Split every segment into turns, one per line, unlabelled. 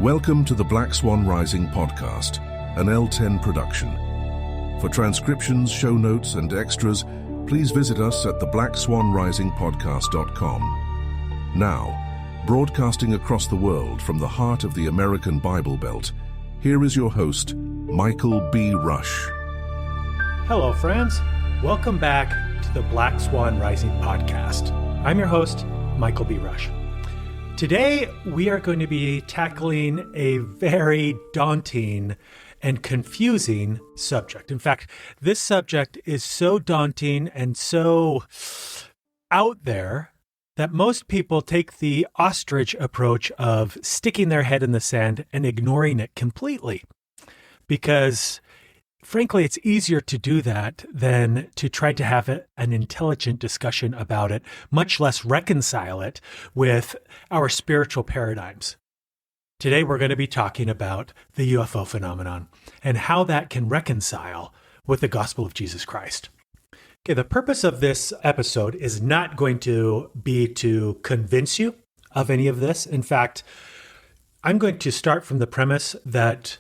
Welcome to the Black Swan Rising podcast, an L10 production. For transcriptions, show notes, and extras, please visit us at theblackswanrisingpodcast.com. Now, broadcasting across the world from the heart of the American Bible Belt, here is your host, Michael B. Rush.
Hello, friends. Welcome back to the Black Swan Rising podcast. I'm your host, Michael B. Rush. Today, we are going to be tackling a very daunting and confusing subject. In fact, this subject is so daunting and so out there that most people take the ostrich approach of sticking their head in the sand and ignoring it completely. Because frankly, it's easier to do that than to try to have an intelligent discussion about it, much less reconcile it with our spiritual paradigms. Today, we're going to be talking about the UFO phenomenon and how that can reconcile with the gospel of Jesus Christ. Okay, the purpose of this episode is not going to be to convince you of any of this. In fact, I'm going to start from the premise that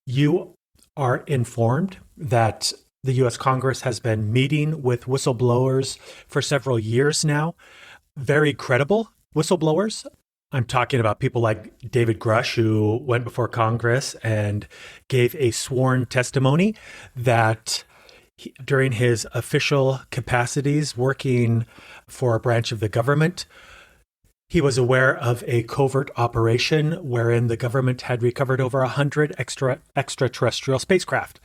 you are informed that the U.S. Congress has been meeting with whistleblowers for several years now, very credible whistleblowers. I'm talking about people like David Grush, who went before Congress and gave a sworn testimony that during his official capacities working for a branch of the government, he was aware of a covert operation wherein the government had recovered over 100 extraterrestrial spacecraft.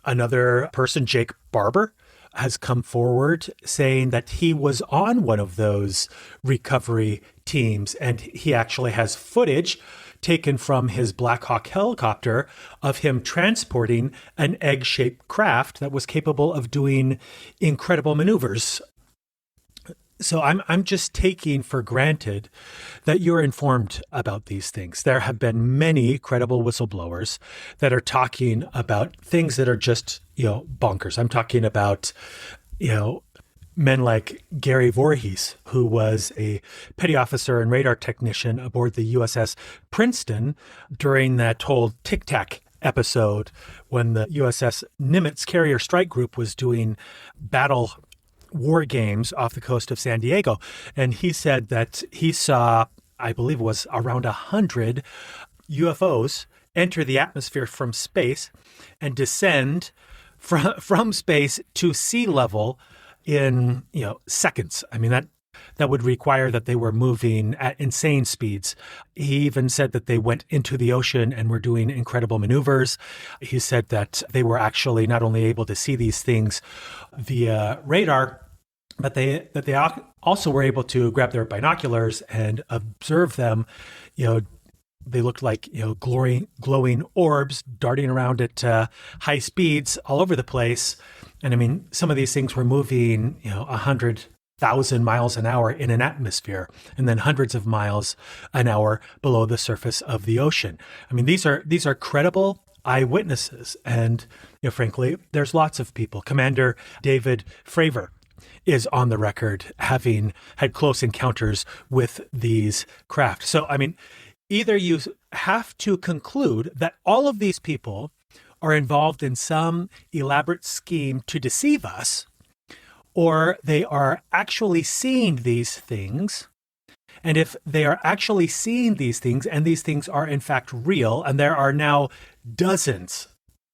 Another person, Jake Barber, has come forward saying that he was on one of those recovery teams, and he actually has footage taken from his Black Hawk helicopter of him transporting an egg-shaped craft that was capable of doing incredible maneuvers. So I'm just taking for granted that you're informed about these things. There have been many credible whistleblowers that are talking about things that are just, bonkers. I'm talking about, men like Gary Voorhees, who was a petty officer and radar technician aboard the USS Princeton during that whole Tic Tac episode when the USS Nimitz carrier strike group was doing battle war games off the coast of San Diego. And he said that he saw, I believe it was around 100 UFOs enter the atmosphere from space and descend from space to sea level in, seconds. I mean, that would require that they were moving at insane speeds. He even said that they went into the ocean and were doing incredible maneuvers. He said that they were actually not only able to see these things via radar, but they also were able to grab their binoculars and observe them. They looked like glowing orbs darting around at high speeds all over the place. And I mean, some of these things were moving 100,000 miles an hour in an atmosphere, and then hundreds of miles an hour below the surface of the ocean. I mean, these are credible eyewitnesses, and frankly, there's lots of people. Commander David Fravor is on the record having had close encounters with these craft. So, I mean, either you have to conclude that all of these people are involved in some elaborate scheme to deceive us, or they are actually seeing these things. And if they are actually seeing these things, and these things are in fact real, and there are now dozens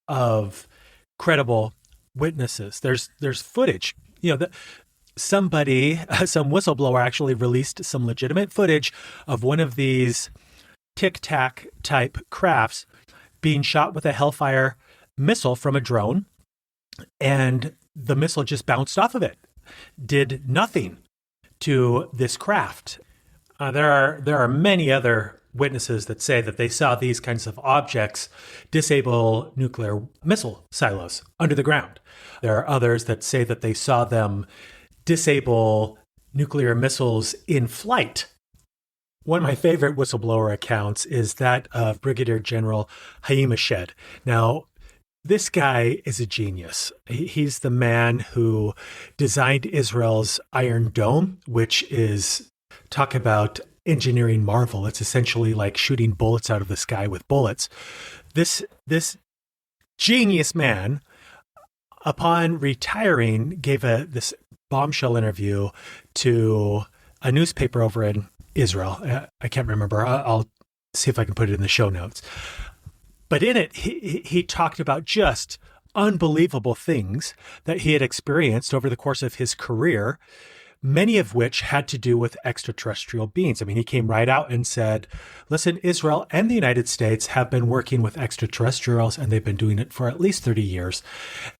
of credible witnesses, there's footage. Some whistleblower actually released some legitimate footage of one of these Tic Tac type crafts being shot with a Hellfire missile from a drone, and the missile just bounced off of it, did nothing to this craft. There are many other witnesses that say that they saw these kinds of objects disable nuclear missile silos under the ground. There are others that say that they saw them disable nuclear missiles in flight. One of my favorite whistleblower accounts is that of Brigadier General Haim Eshed. Now, this guy is a genius. He's the man who designed Israel's Iron Dome, which is, talk about engineering marvel. It's essentially like shooting bullets out of the sky with bullets. This genius man, upon retiring, gave this bombshell interview to a newspaper over in Israel. I can't remember. I'll see if I can put it in the show notes. But in it, he talked about just unbelievable things that he had experienced over the course of his career, many of which had to do with extraterrestrial beings. I mean, he came right out and said, listen, Israel and the United States have been working with extraterrestrials, and they've been doing it for at least 30 years.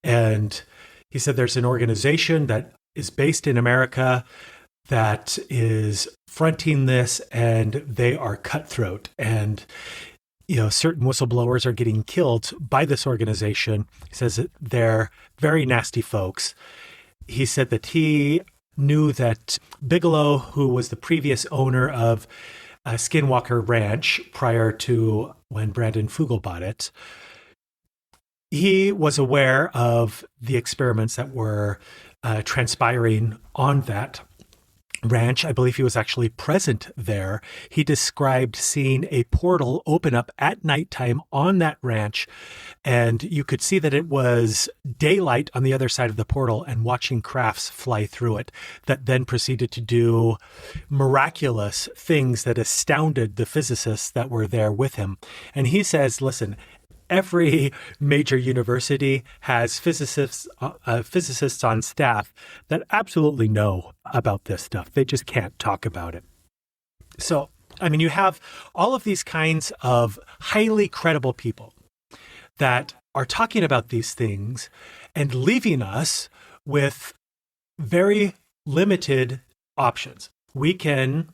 And he said there's an organization that is based in America that is fronting this, and they are cutthroat. And certain whistleblowers are getting killed by this organization. He says that they're very nasty folks. He said that he knew that Bigelow, who was the previous owner of Skinwalker Ranch prior to when Brandon Fugel bought it, he was aware of the experiments that were transpiring on that ranch. I believe he was actually present there. He described seeing a portal open up at nighttime on that ranch, and you could see that it was daylight on the other side of the portal, and watching crafts fly through it that then proceeded to do miraculous things that astounded the physicists that were there with him. And he says, listen, every major university has physicists on staff that absolutely know about this stuff. They just can't talk about it. So, I mean, you have all of these kinds of highly credible people that are talking about these things and leaving us with very limited options. We can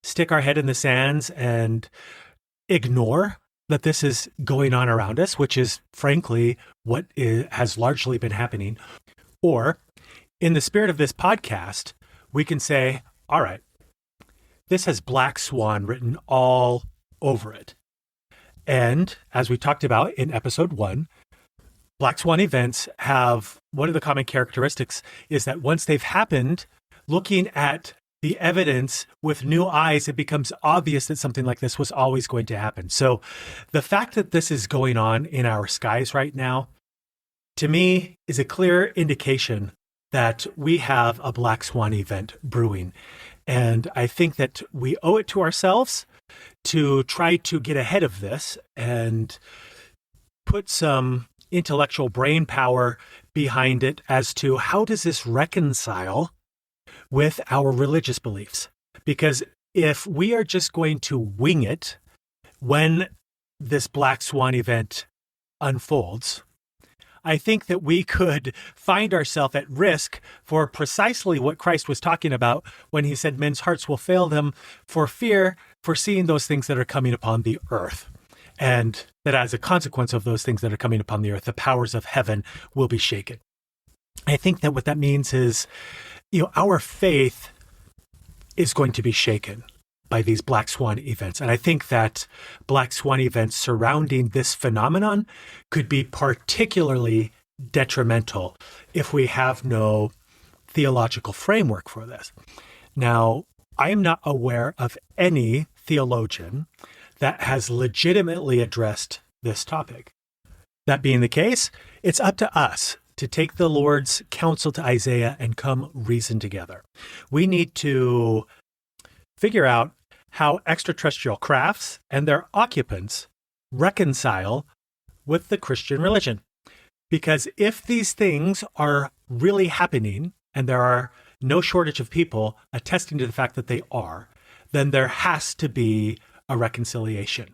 stick our head in the sands and ignore that this is going on around us, which is frankly what has largely been happening. Or in the spirit of this podcast, we can say, all right, this has Black Swan written all over it. And as we talked about in episode 1, Black Swan events have one of the common characteristics is that once they've happened, looking at the evidence with new eyes, it becomes obvious that something like this was always going to happen. So the fact that this is going on in our skies right now, to me, is a clear indication that we have a Black Swan event brewing. And I think that we owe it to ourselves to try to get ahead of this and put some intellectual brain power behind it as to how does this reconcile with our religious beliefs. Because if we are just going to wing it when this Black Swan event unfolds, I think that we could find ourselves at risk for precisely what Christ was talking about when he said men's hearts will fail them for fear for seeing those things that are coming upon the earth. And that as a consequence of those things that are coming upon the earth, the powers of heaven will be shaken. I think that what that means is, our faith is going to be shaken by these Black Swan events. And I think that Black Swan events surrounding this phenomenon could be particularly detrimental if we have no theological framework for this. Now, I am not aware of any theologian that has legitimately addressed this topic. That being the case, it's up to us to take the Lord's counsel to Isaiah and come reason together. We need to figure out how extraterrestrial crafts and their occupants reconcile with the Christian religion. Because if these things are really happening, and there are no shortage of people attesting to the fact that they are, then there has to be a reconciliation.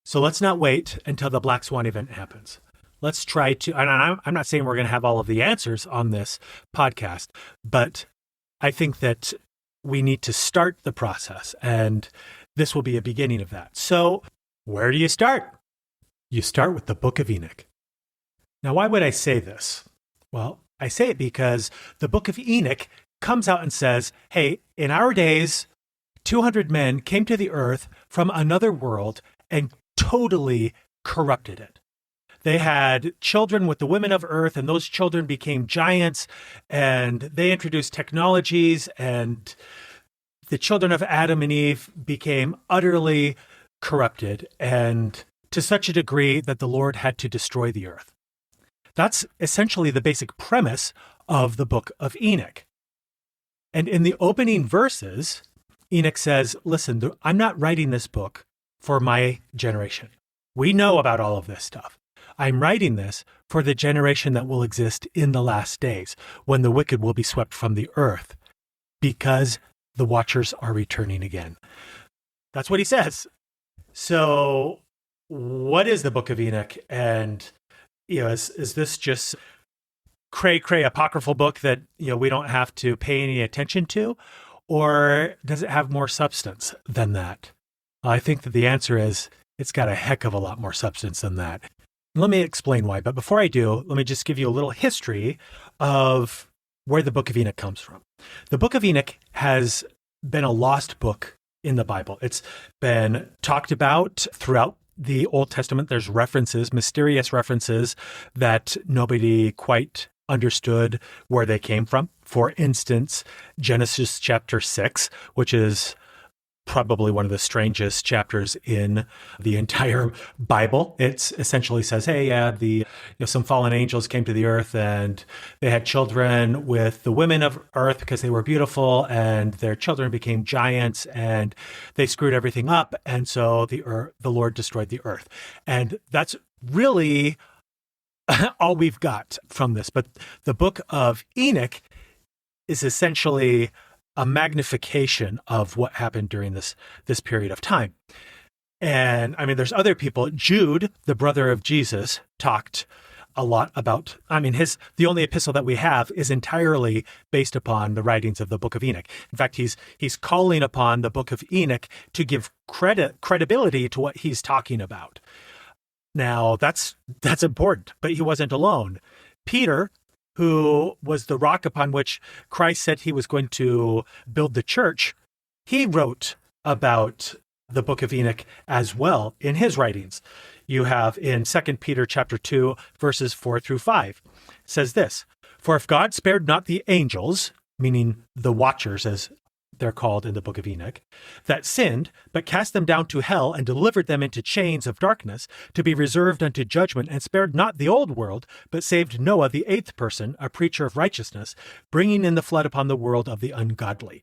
So let's not wait until the Black Swan event happens. Let's try to, and I'm not saying we're going to have all of the answers on this podcast, but I think that we need to start the process, and this will be a beginning of that. So where do you start? You start with the Book of Enoch. Now, why would I say this? Well, I say it because the Book of Enoch comes out and says, hey, in our days, 200 men came to the earth from another world and totally corrupted it. They had children with the women of earth, and those children became giants, and they introduced technologies, and the children of Adam and Eve became utterly corrupted, and to such a degree that the Lord had to destroy the earth. That's essentially the basic premise of the Book of Enoch. And in the opening verses, Enoch says, listen, I'm not writing this book for my generation. We know about all of this stuff. I'm writing this for the generation that will exist in the last days, when the wicked will be swept from the earth, because the watchers are returning again. That's what he says. So what is the Book of Enoch? And, is this just cray apocryphal book that, we don't have to pay any attention to? Or does it have more substance than that? I think that the answer is it's got a heck of a lot more substance than that. Let me explain why. But before I do, let me just give you a little history of where the Book of Enoch comes from. The Book of Enoch has been a lost book in the Bible. It's been talked about throughout the Old Testament. There's references, mysterious references that nobody quite understood where they came from. For instance, Genesis chapter 6, which is probably one of the strangest chapters in the entire Bible. It essentially says, hey, some fallen angels came to the earth and they had children with the women of earth because they were beautiful, and their children became giants and they screwed everything up. And so the Lord destroyed the earth. And that's really all we've got from this. But the Book of Enoch is essentially a magnification of what happened during this period of time. And I mean, there's other people. Jude, the brother of Jesus, talked a lot about, the only epistle that we have is entirely based upon the writings of the Book of Enoch. In fact, he's calling upon the Book of Enoch to give credibility to what he's talking about. Now, that's important, but he wasn't alone. Peter, who was the rock upon which Christ said he was going to build the church, he wrote about the Book of Enoch as well in his writings. You have in 2 Peter chapter 2, verses 4 through 5, says this, "For if God spared not the angels," meaning the watchers as they're called in the Book of Enoch, "that sinned, but cast them down to hell and delivered them into chains of darkness to be reserved unto judgment, and spared not the old world, but saved Noah, the eighth person, a preacher of righteousness, bringing in the flood upon the world of the ungodly."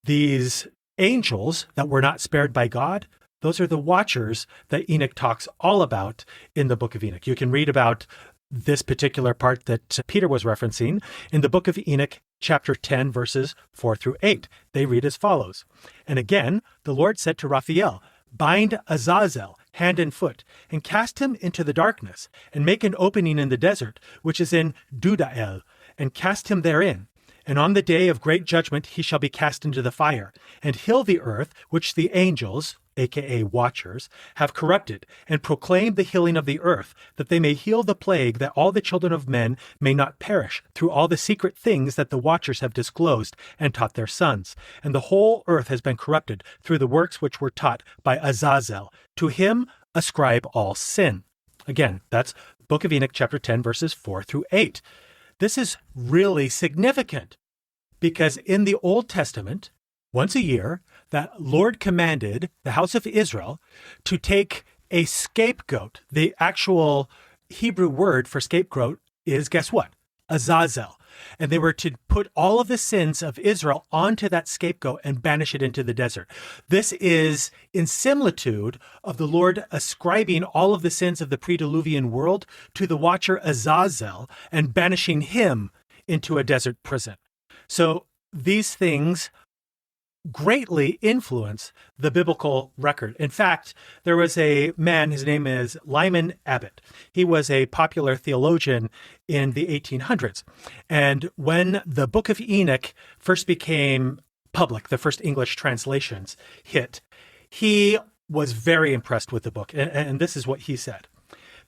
These angels that were not spared by God, those are the watchers that Enoch talks all about in the Book of Enoch. You can read about this particular part that Peter was referencing in the Book of Enoch, chapter 10, verses 4 through 8. They read as follows. "And again, the Lord said to Raphael, Bind Azazel hand and foot, and cast him into the darkness, and make an opening in the desert, which is in Dudael, and cast him therein. And on the day of great judgment he shall be cast into the fire, and heal the earth which the angels," aka watchers, "have corrupted, and proclaim the healing of the earth, that they may heal the plague, that all the children of men may not perish, through all the secret things that the watchers have disclosed and taught their sons. And the whole earth has been corrupted through the works which were taught by Azazel. To him ascribe all sin." Again, that's Book of Enoch, chapter 10, verses 4 through 8. This is really significant because in the Old Testament, once a year, the Lord commanded the house of Israel to take a scapegoat. The actual Hebrew word for scapegoat is, guess what? Azazel. And they were to put all of the sins of Israel onto that scapegoat and banish it into the desert. This is in similitude of the Lord ascribing all of the sins of the pre-Diluvian world to the watcher Azazel and banishing him into a desert prison. So these things greatly influence the biblical record. In fact, there was a man, his name is Lyman Abbott. He was a popular theologian in the 1800s. And when the Book of Enoch first became public, the first English translations hit, he was very impressed with the book. And this is what he said.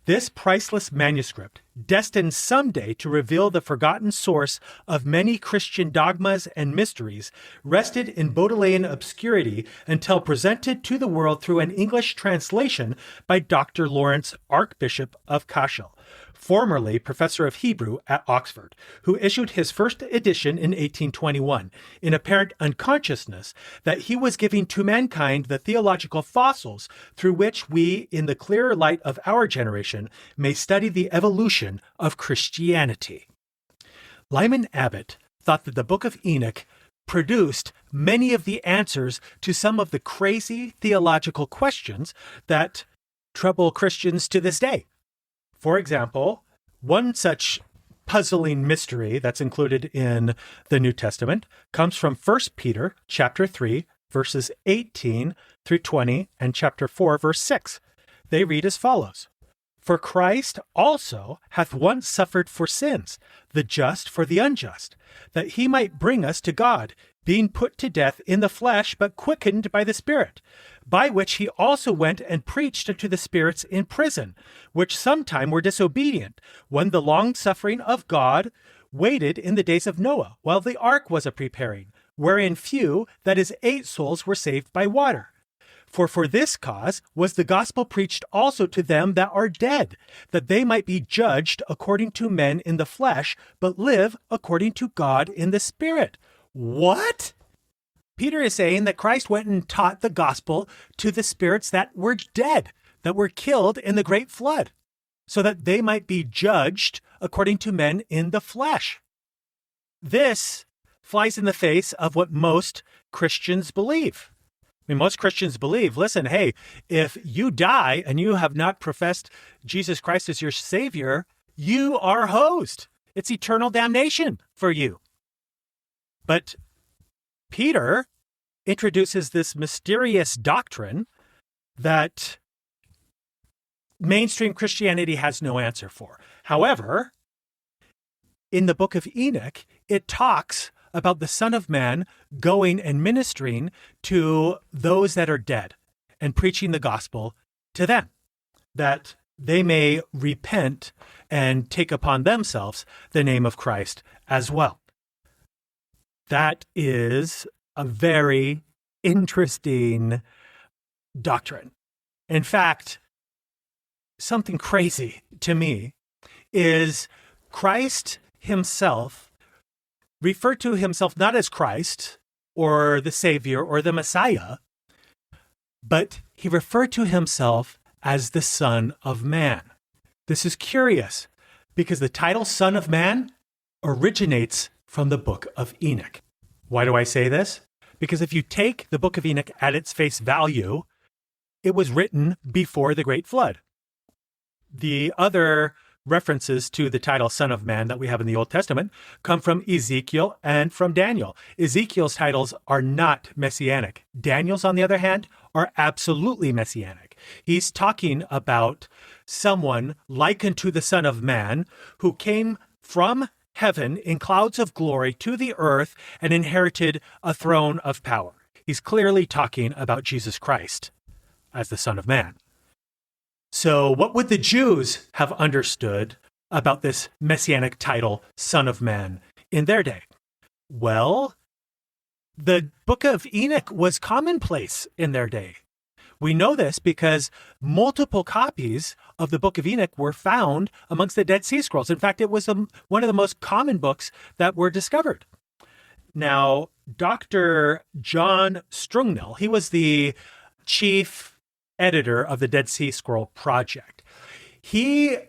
"This priceless manuscript, destined someday to reveal the forgotten source of many Christian dogmas and mysteries, rested in Bodleian obscurity until presented to the world through an English translation by Dr. Lawrence, Archbishop of Cashel. formerly professor of Hebrew at Oxford, who issued his first edition in 1821 in apparent unconsciousness that he was giving to mankind the theological fossils through which we, in the clearer light of our generation, may study the evolution of Christianity. Lyman Abbott thought that the Book of Enoch produced many of the answers to some of the crazy theological questions that trouble Christians to this day. For example, one such puzzling mystery that's included in the New Testament comes from 1 Peter chapter 3, verses 18 through 20, and chapter 4, verse 6. They read as follows: "For Christ also hath once suffered for sins, the just for the unjust, that he might bring us to God, being put to death in the flesh, but quickened by the Spirit, by which he also went and preached unto the spirits in prison, which sometime were disobedient, when the long suffering of God waited in the days of Noah, while the ark was a-preparing, wherein few, that is 8 souls, were saved by water. For this cause was the gospel preached also to them that are dead, that they might be judged according to men in the flesh, but live according to God in the Spirit." What? Peter is saying that Christ went and taught the gospel to the spirits that were dead, that were killed in the great flood, so that they might be judged according to men in the flesh. This flies in the face of what most Christians believe. I mean, most Christians believe, listen, hey, if you die and you have not professed Jesus Christ as your Savior, you are hosed. It's eternal damnation for you. But Peter introduces this mysterious doctrine that mainstream Christianity has no answer for. However, in the Book of Enoch, it talks about the Son of Man going and ministering to those that are dead and preaching the gospel to them, that they may repent and take upon themselves the name of Christ as well. That is a very interesting doctrine. In fact, something crazy to me is Christ himself referred to himself not as Christ or the Savior or the Messiah, but he referred to himself as the Son of Man. This is curious because the title Son of Man originates from the Book of Enoch. Why do I say this? Because if you take the Book of Enoch at its face value, it was written before the Great Flood. The other references to the title Son of Man that we have in the Old Testament come from Ezekiel and from Daniel. Ezekiel's titles are not messianic. Daniel's, on the other hand, are absolutely messianic. He's talking about someone like unto the Son of Man who came from heaven in clouds of glory to the earth and inherited a throne of power. He's clearly talking about Jesus Christ as the Son of Man. So what would the Jews have understood about this messianic title, Son of Man, in their day? Well, the Book of Enoch was commonplace in their day. We know this because multiple copies of the Book of Enoch were found amongst the Dead Sea Scrolls. In fact, it was one of the most common books that were discovered. Now, Dr. John Strungnell, he was the chief editor of the Dead Sea Scroll Project. He's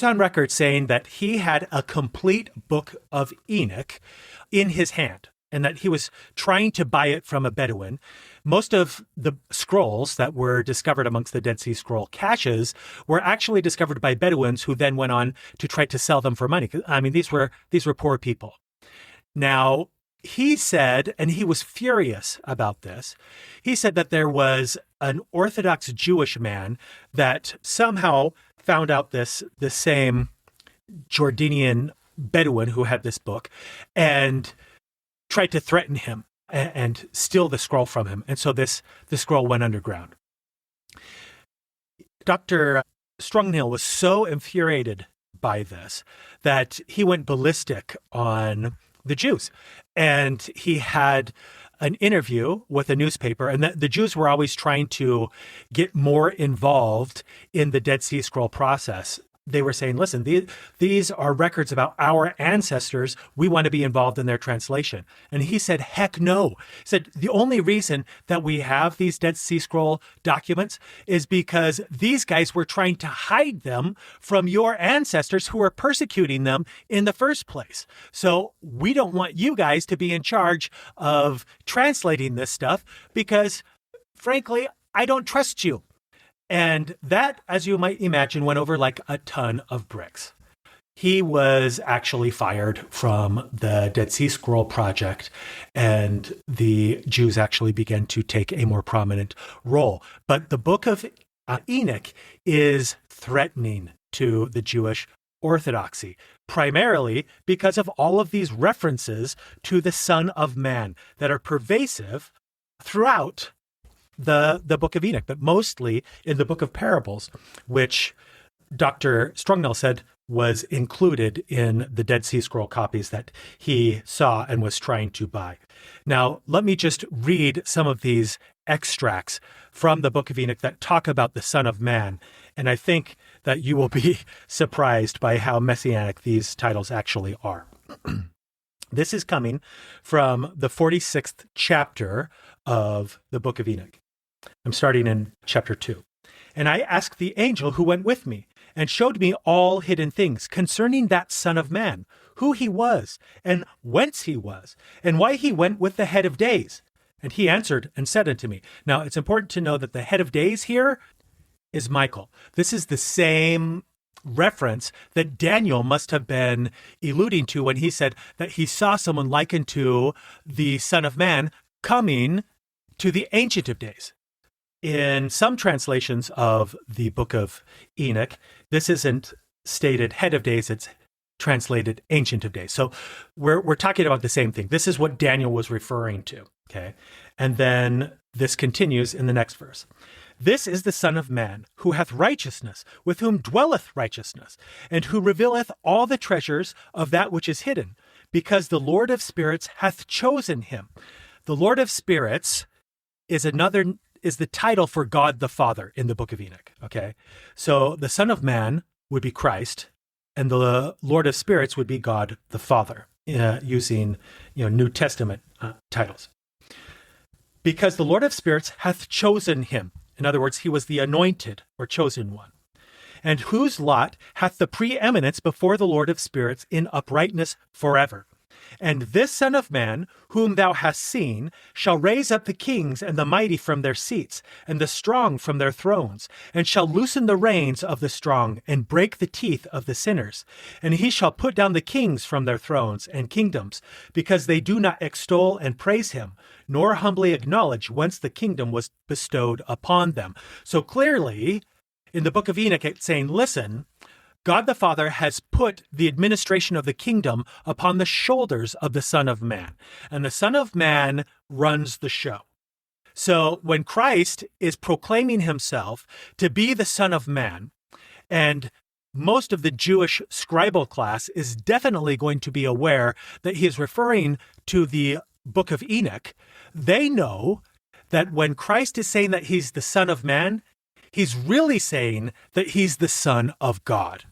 on record saying that he had a complete Book of Enoch in his hand, and that he was trying to buy it from a Bedouin. Most of the scrolls that were discovered amongst the Dead Sea Scroll caches were actually discovered by Bedouins who then went on to try to sell them for money. I mean, these were poor people. Now, he said, and he was furious about this, he said that there was an Orthodox Jewish man that somehow found out the same Jordanian Bedouin who had this book and tried to threaten him and steal the scroll from him. And so the scroll went underground. Dr. Strungnell was so infuriated by this that he went ballistic on the Jews. And he had an interview with a newspaper, and the Jews were always trying to get more involved in the Dead Sea Scroll process. they were saying, listen, these are records about our ancestors. We want to be involved in their translation. And he said, heck no. He said, the only reason that we have these Dead Sea Scroll documents is because these guys were trying to hide them from your ancestors who were persecuting them in the first place. So we don't want you guys to be in charge of translating this stuff because, frankly, I don't trust you. And that, as you might imagine, went over like a ton of bricks. He was actually fired from the Dead Sea Scroll Project, and the Jews actually began to take a more prominent role. But the Book of Enoch is threatening to the Jewish orthodoxy, primarily because of all of these references to the Son of Man that are pervasive throughout the Book of Enoch, but mostly in the Book of Parables, which Dr. Strungnell said was included in the Dead Sea Scroll copies that he saw and was trying to buy. Now, let me just read some of these extracts from the Book of Enoch that talk about the Son of Man, and I think that you will be surprised by how messianic these titles actually are. This is coming from the 46th chapter of the Book of Enoch. I'm starting in chapter 2. And I asked the angel who went with me and showed me all hidden things concerning that Son of Man, who he was and whence he was and why he went with the head of days. And he answered and said unto me. Now, it's important to know that the head of days here is Michael. This is the same reference that Daniel must have been alluding to when he said that he saw someone likened to the Son of Man coming to the Ancient of Days. In some translations of the Book of Enoch, this isn't stated head of days, it's translated Ancient of Days. So we're talking about the same thing. This is what Daniel was referring to, okay? And then this continues in the next verse. This is the Son of Man, who hath righteousness, with whom dwelleth righteousness, and who revealeth all the treasures of that which is hidden, because the Lord of spirits hath chosen him. The Lord of spirits is the title for God the Father in the Book of Enoch, okay? So the Son of Man would be Christ, and the Lord of Spirits would be God the Father, using New Testament titles. Because the Lord of Spirits hath chosen him. In other words, he was the anointed or chosen one. And whose lot hath the preeminence before the Lord of Spirits in uprightness forever. And this Son of Man, whom thou hast seen, shall raise up the kings and the mighty from their seats, and the strong from their thrones, and shall loosen the reins of the strong, and break the teeth of the sinners. And he shall put down the kings from their thrones and kingdoms, because they do not extol and praise him, nor humbly acknowledge whence the kingdom was bestowed upon them. So clearly, in the Book of Enoch, it's saying, listen, God the Father has put the administration of the kingdom upon the shoulders of the Son of Man, and the Son of Man runs the show. So when Christ is proclaiming himself to be the Son of Man, and most of the Jewish scribal class is definitely going to be aware that he is referring to the Book of Enoch, they know that when Christ is saying that he's the Son of Man, he's really saying that he's the Son of God.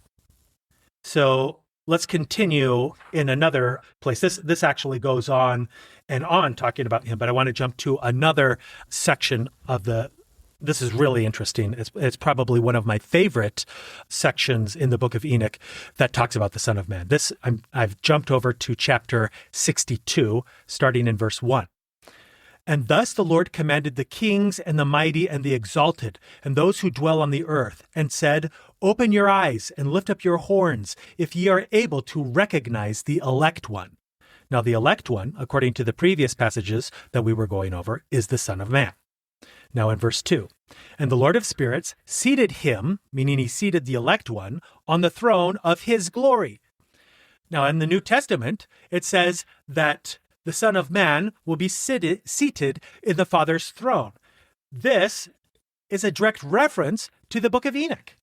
So let's continue in another place. This actually goes on and on talking about him, but I want to jump to another section of this is really interesting. It's probably one of my favorite sections in the Book of Enoch that talks about the Son of Man. I've jumped over to chapter 62, starting in verse 1. And thus the Lord commanded the kings and the mighty and the exalted and those who dwell on the earth, and said, Open your eyes and lift up your horns, if ye are able to recognize the elect one. Now the elect one, according to the previous passages that we were going over, is the Son of Man. Now in verse 2, and the Lord of spirits seated him, meaning he seated the elect one, on the throne of his glory. Now in the New Testament, it says that the Son of Man will be seated in the Father's throne. This is a direct reference to the Book of Enoch.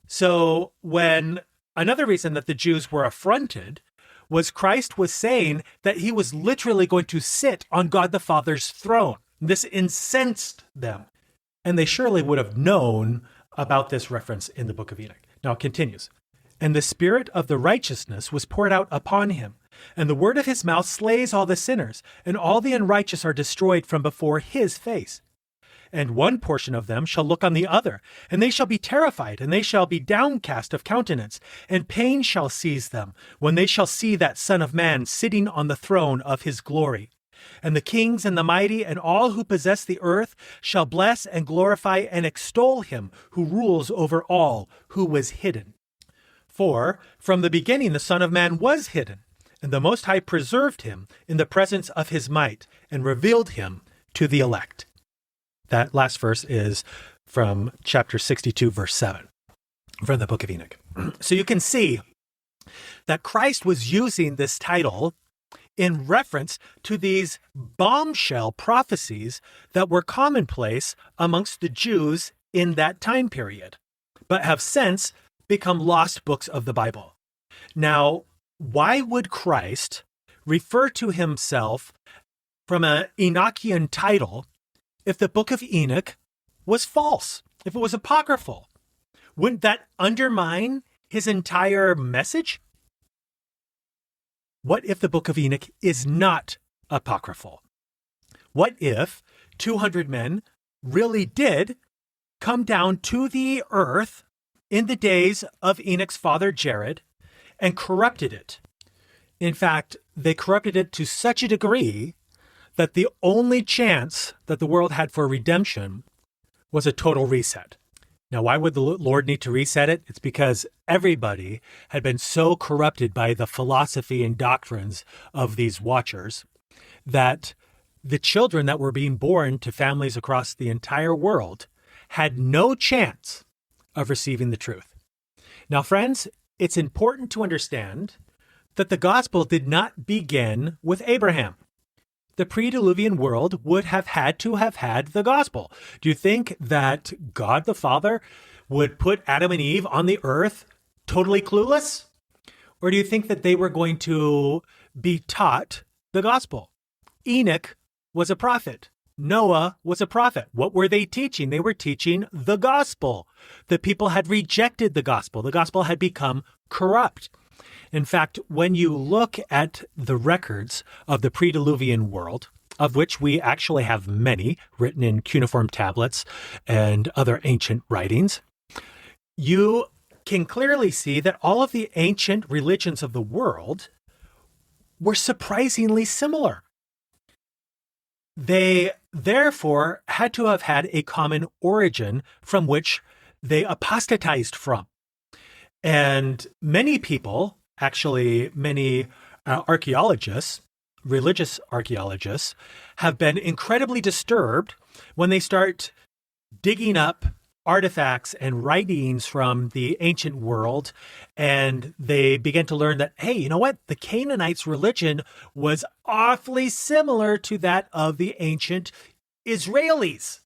So when another reason that the Jews were affronted was Christ was saying that he was literally going to sit on God the Father's throne. This incensed them. And they surely would have known about this reference in the Book of Enoch. Now it continues. And the spirit of the righteousness was poured out upon him. And the word of his mouth slays all the sinners, and all the unrighteous are destroyed from before his face. And one portion of them shall look on the other, and they shall be terrified, and they shall be downcast of countenance, and pain shall seize them, when they shall see that Son of Man sitting on the throne of his glory. And the kings and the mighty and all who possess the earth shall bless and glorify and extol him who rules over all, who was hidden. For from the beginning the Son of Man was hidden, and the Most High preserved him in the presence of his might, and revealed him to the elect. That last verse is from chapter 62, verse 7, from the Book of Enoch. So you can see that Christ was using this title in reference to these bombshell prophecies that were commonplace amongst the Jews in that time period, but have since become lost books of the Bible. Now, why would Christ refer to himself from an Enochian title if the Book of Enoch was false, if it was apocryphal? Wouldn't that undermine his entire message? What if the Book of Enoch is not apocryphal? What if 200 men really did come down to the earth in the days of Enoch's father Jared and corrupted it? In fact, they corrupted it to such a degree that the only chance that the world had for redemption was a total reset. Now, why would the Lord need to reset it? It's because everybody had been so corrupted by the philosophy and doctrines of these watchers that the children that were being born to families across the entire world had no chance of receiving the truth. Now, friends, it's important to understand that the gospel did not begin with Abraham. The pre-Diluvian world would have had to have had the gospel. Do you think that God the Father would put Adam and Eve on the earth totally clueless? Or do you think that they were going to be taught the gospel? Enoch was a prophet. Noah was a prophet. What were they teaching? They were teaching the gospel. The people had rejected the gospel. The gospel had become corrupt. In fact, when you look at the records of the pre-Diluvian world, of which we actually have many written in cuneiform tablets and other ancient writings, you can clearly see that all of the ancient religions of the world were surprisingly similar. They therefore had to have had a common origin from which they apostatized from. And many people, actually many archaeologists, religious archaeologists, have been incredibly disturbed when they start digging up artifacts and writings from the ancient world, and they begin to learn that, hey, you know what? The Canaanites' religion was awfully similar to that of the ancient Israelis.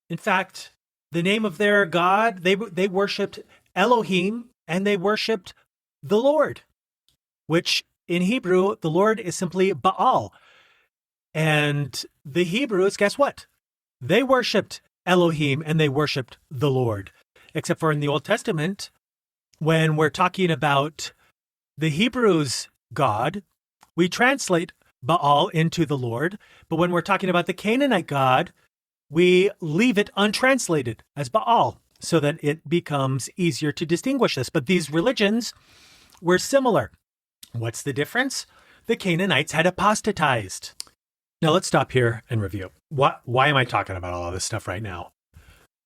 In fact, the name of their god, they worshipped Elohim, and they worshipped the Lord, which in Hebrew, the Lord is simply Baal. And the Hebrews, guess what? They worshipped Elohim and they worshipped the Lord. Except for in the Old Testament, when we're talking about the Hebrews' God, we translate Baal into the Lord. But when we're talking about the Canaanite God, we leave it untranslated as Baal so that it becomes easier to distinguish this. But these religions were similar. What's the difference? The Canaanites had apostatized. Now let's stop here and review. Why am I talking about all of this stuff right now?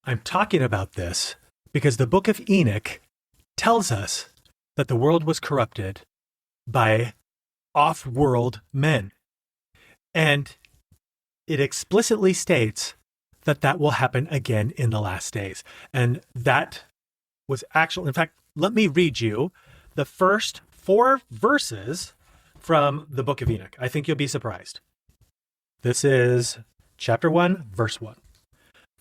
I'm talking about this because the Book of Enoch tells us that the world was corrupted by off-world men. And it explicitly states that that will happen again in the last days. And that was actual. In fact, let me read you the first 4 verses from the Book of Enoch. I think you'll be surprised. This is chapter 1, verse 1.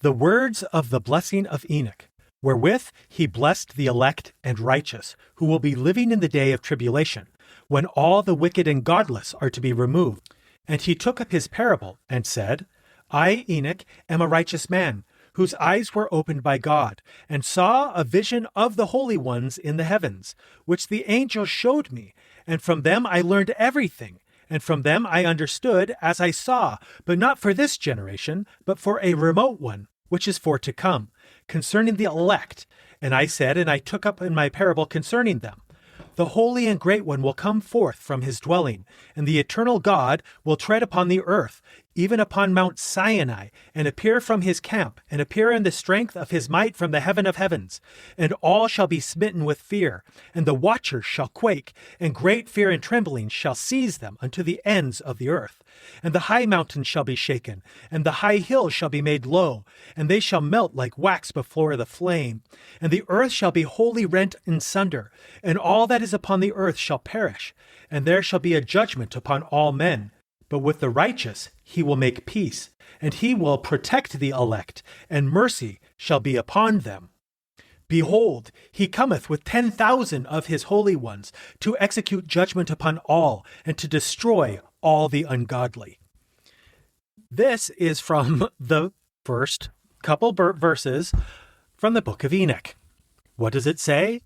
The words of the blessing of Enoch, wherewith he blessed the elect and righteous, who will be living in the day of tribulation, when all the wicked and godless are to be removed. And he took up his parable and said, I, Enoch, am a righteous man, whose eyes were opened by God, and saw a vision of the holy ones in the heavens, which the angel showed me, and from them I learned everything. And from them I understood as I saw, but not for this generation, but for a remote one, which is for to come, concerning the elect. And I said, and I took up in my parable concerning them. The holy and great one will come forth from his dwelling, and the eternal God will tread upon the earth, even upon Mount Sinai, and appear from his camp, and appear in the strength of his might from the heaven of heavens. And all shall be smitten with fear, and the watchers shall quake, and great fear and trembling shall seize them unto the ends of the earth. And the high mountains shall be shaken, and the high hills shall be made low, and they shall melt like wax before the flame. And the earth shall be wholly rent in sunder, and all that is upon the earth shall perish, and there shall be a judgment upon all men. But with the righteous he will make peace, and he will protect the elect, and mercy shall be upon them. Behold, he cometh with 10,000 of his holy ones, to execute judgment upon all, and to destroy all the ungodly. This is from the first couple verses from the Book of Enoch. What does it say?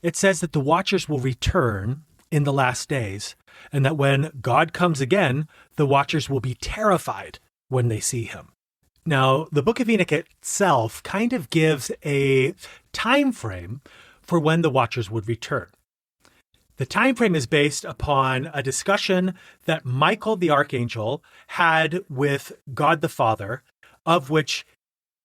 It says that the watchers will return in the last days, and that when God comes again, the watchers will be terrified when they see him. Now, the Book of Enoch itself kind of gives a time frame for when the watchers would return. The time frame is based upon a discussion that Michael the archangel had with God the Father, of which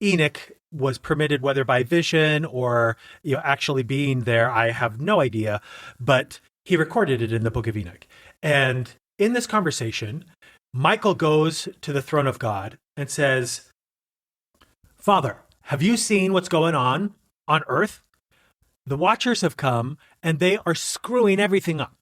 Enoch was permitted, whether by vision or actually being there, I have no idea, but he recorded it in the Book of Enoch. And in this conversation, Michael goes to the throne of God and says, Father, have you seen what's going on earth? The watchers have come and they are screwing everything up.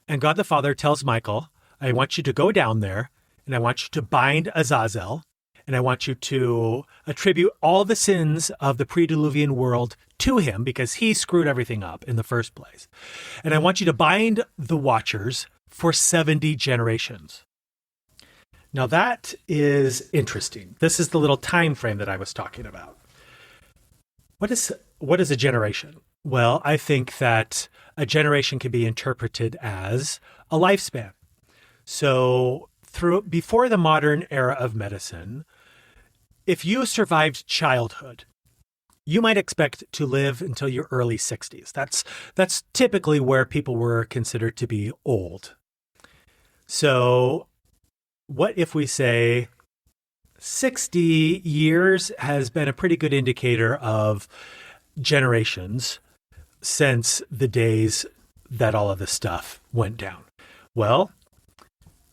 And God the Father tells Michael, I want you to go down there and I want you to bind Azazel, and I want you to attribute all the sins of the pre-Diluvian world to him because he screwed everything up in the first place. And I want you to bind the watchers for 70 generations. Now that is interesting. This is the little time frame that I was talking about. What is a generation? Well, I think that a generation can be interpreted as a lifespan. So before the modern era of medicine, if you survived childhood, you might expect to live until your early 60s. That's typically where people were considered to be old. So what if we say 60 years has been a pretty good indicator of generations since the days that all of this stuff went down? Well,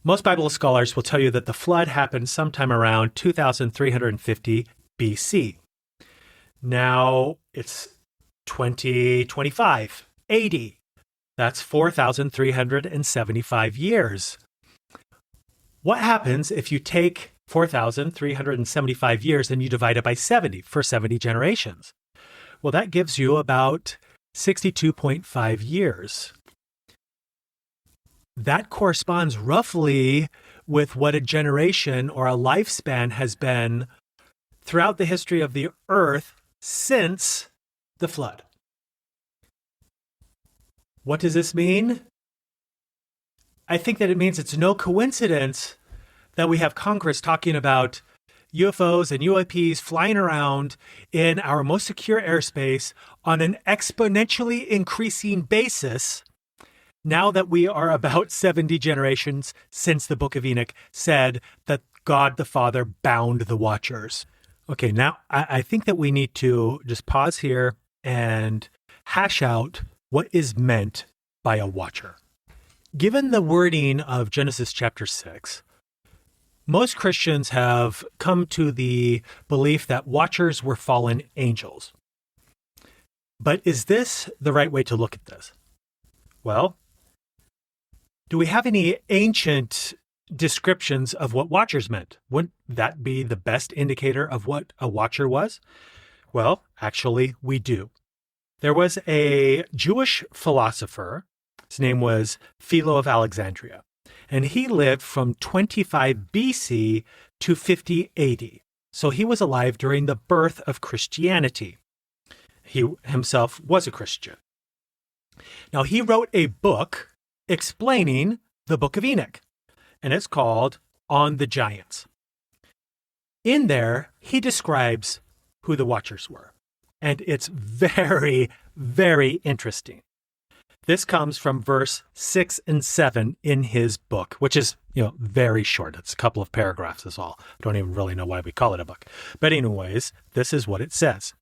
most Bible scholars will tell you that the flood happened sometime around 2350 BC. Now it's 2025 AD. That's 4,375 years. What happens if you take 4,375 years and you divide it by 70 for 70 generations? Well, that gives you about 62.5 years. That corresponds roughly with what a generation or a lifespan has been throughout the history of the earth since the flood. What does this mean? I think that it means it's no coincidence that we have Congress talking about UFOs and UAPs flying around in our most secure airspace on an exponentially increasing basis now that we are about 70 generations since the Book of Enoch said that God the Father bound the watchers. Okay, now I think that we need to just pause here and hash out what is meant by a watcher. Given the wording of Genesis chapter 6, most Christians have come to the belief that watchers were fallen angels. But is this the right way to look at this? Well, do we have any ancient descriptions of what watchers meant? Wouldn't that be the best indicator of what a watcher was? Well, actually, we do. There was a Jewish philosopher. His name was Philo of Alexandria, and he lived from 25 BC to 50 AD. So he was alive during the birth of Christianity. He himself was a Christian. Now, he wrote a book explaining the Book of Enoch, and it's called On the Giants. In there, he describes who the Watchers were, and it's very, very interesting. This comes from verse 6 and 7 in his book, which is, very short. It's a couple of paragraphs is all. I don't even really know why we call it a book. But anyways, this is what it says.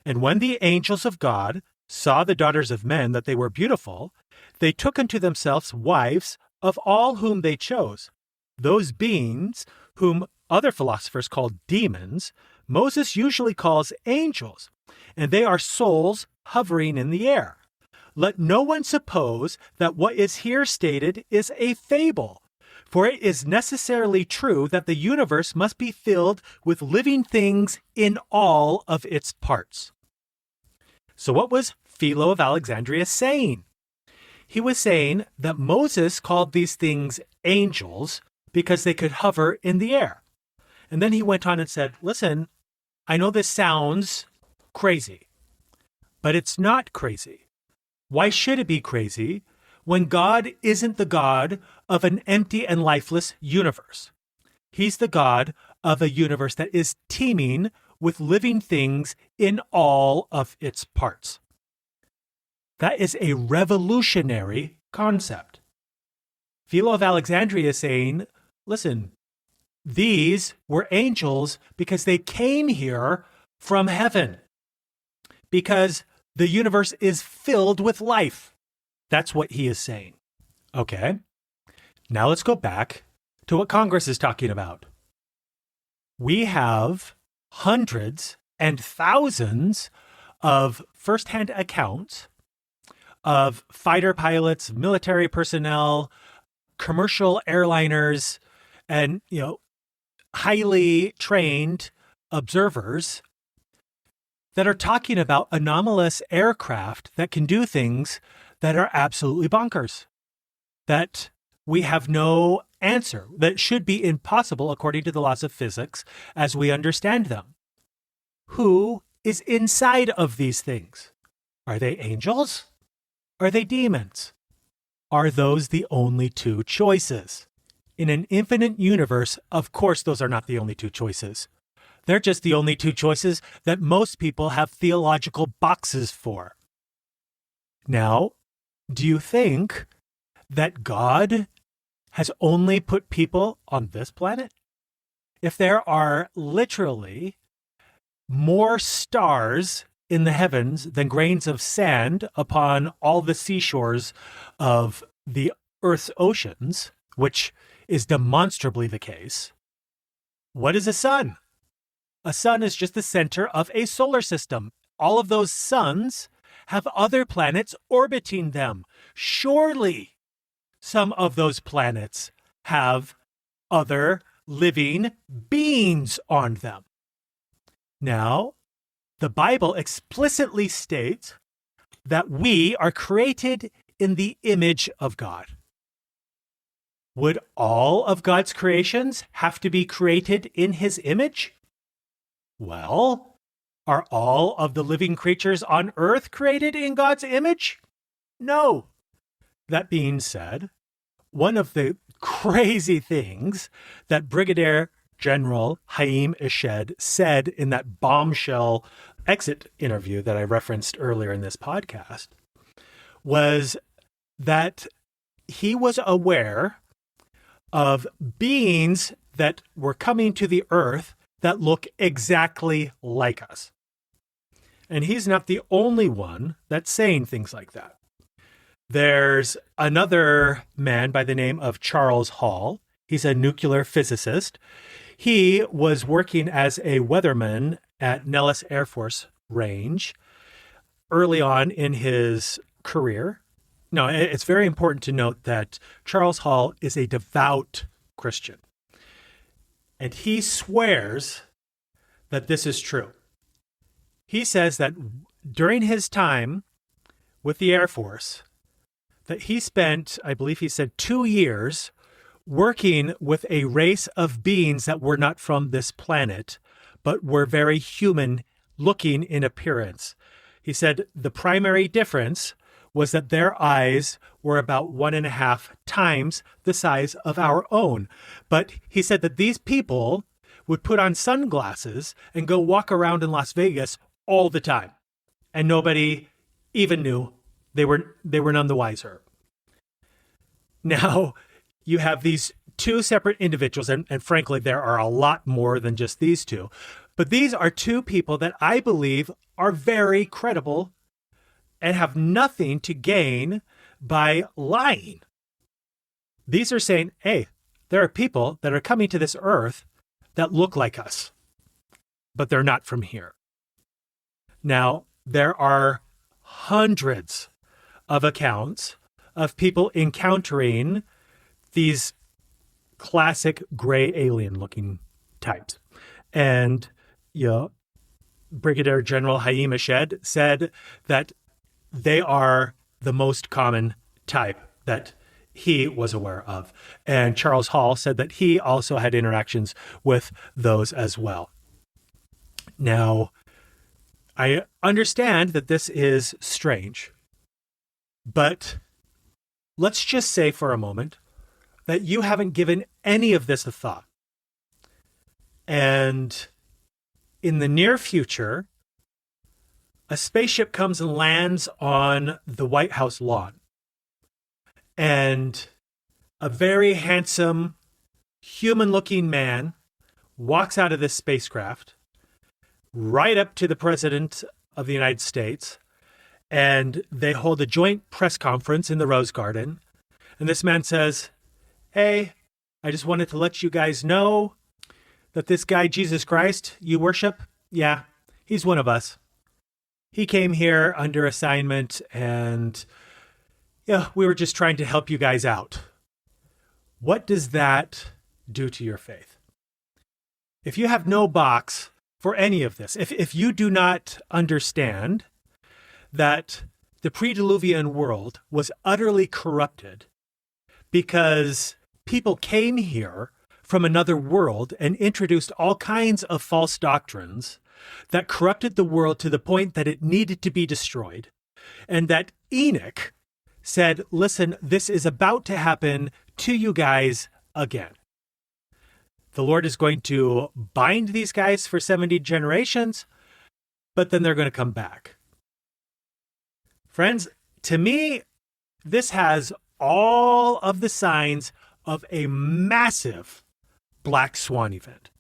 And when the angels of God saw the daughters of men that they were beautiful, they took unto themselves wives of all whom they chose. Those beings whom other philosophers call demons, Moses usually calls angels, and they are souls hovering in the air. Let no one suppose that what is here stated is a fable, for it is necessarily true that the universe must be filled with living things in all of its parts. So what was Philo of Alexandria saying? He was saying that Moses called these things angels because they could hover in the air. And then he went on and said, listen, I know this sounds crazy, but it's not crazy. Why should it be crazy when God isn't the God of an empty and lifeless universe? He's the God of a universe that is teeming with living things in all of its parts. That is a revolutionary concept. Philo of Alexandria is saying, listen, these were angels because they came here from heaven, because the universe is filled with life. That's what he is saying. Okay, now let's go back to what Congress is talking about. We have hundreds and thousands of firsthand accounts of fighter pilots, military personnel, commercial airliners, and, highly trained observers that are talking about anomalous aircraft that can do things that are absolutely bonkers, that we have no answer, that should be impossible according to the laws of physics as we understand them. Who is inside of these things? Are they angels? Are they demons? Are those the only two choices? In an infinite universe, of course, those are not the only two choices. They're just the only two choices that most people have theological boxes for. Now, do you think that God has only put people on this planet? If there are literally more stars in the heavens than grains of sand upon all the seashores of the Earth's oceans, which is demonstrably the case, what is a sun? A sun is just the center of a solar system. All of those suns have other planets orbiting them. Surely some of those planets have other living beings on them. Now, the Bible explicitly states that we are created in the image of God. Would all of God's creations have to be created in his image? Well, are all of the living creatures on earth created in God's image? No. That being said, one of the crazy things that Brigadier General Haim Eshed said in that bombshell exit interview that I referenced earlier in this podcast was that he was aware of beings that were coming to the earth that look exactly like us. And he's not the only one that's saying things like that. There's another man by the name of Charles Hall. He's a nuclear physicist. He was working as a weatherman at Nellis Air Force Range early on in his career. Now, it's very important to note that Charles Hall is a devout Christian. And he swears that this is true. He says that during his time with the Air Force, that he spent, I believe he said, 2 years working with a race of beings that were not from this planet but were very human looking in appearance. He said the primary difference was that their eyes were about 1.5 times the size of our own. But he said that these people would put on sunglasses and go walk around in Las Vegas all the time. And nobody even knew. They were none the wiser. Now, you have these two separate individuals, and frankly, there are a lot more than just these two. But these are two people that I believe are very credible and have nothing to gain by lying. These are saying, hey, there are people that are coming to this earth that look like us, but they're not from here. Now, there are hundreds of accounts of people encountering these classic gray alien-looking types. And, Brigadier General Haim Eshed said that they are the most common type that he was aware of. And Charles Hall said that he also had interactions with those as well. Now, I understand that this is strange, but let's just say for a moment that you haven't given any of this a thought. And in the near future, a spaceship comes and lands on the White House lawn. And a very handsome, human-looking man walks out of this spacecraft right up to the President of the United States, and they hold a joint press conference in the Rose Garden. And this man says, hey, I just wanted to let you guys know that this guy, Jesus Christ, you worship, yeah, he's one of us. He came here under assignment, and we were just trying to help you guys out. What does that do to your faith? If you have no box for any of this, if you do not understand that the pre-Diluvian world was utterly corrupted because people came here from another world and introduced all kinds of false doctrines that corrupted the world to the point that it needed to be destroyed, and that Enoch said, listen, this is about to happen to you guys again. The Lord is going to bind these guys for 70 generations, but then they're going to come back. Friends, to me, this has all of the signs of a massive black swan event.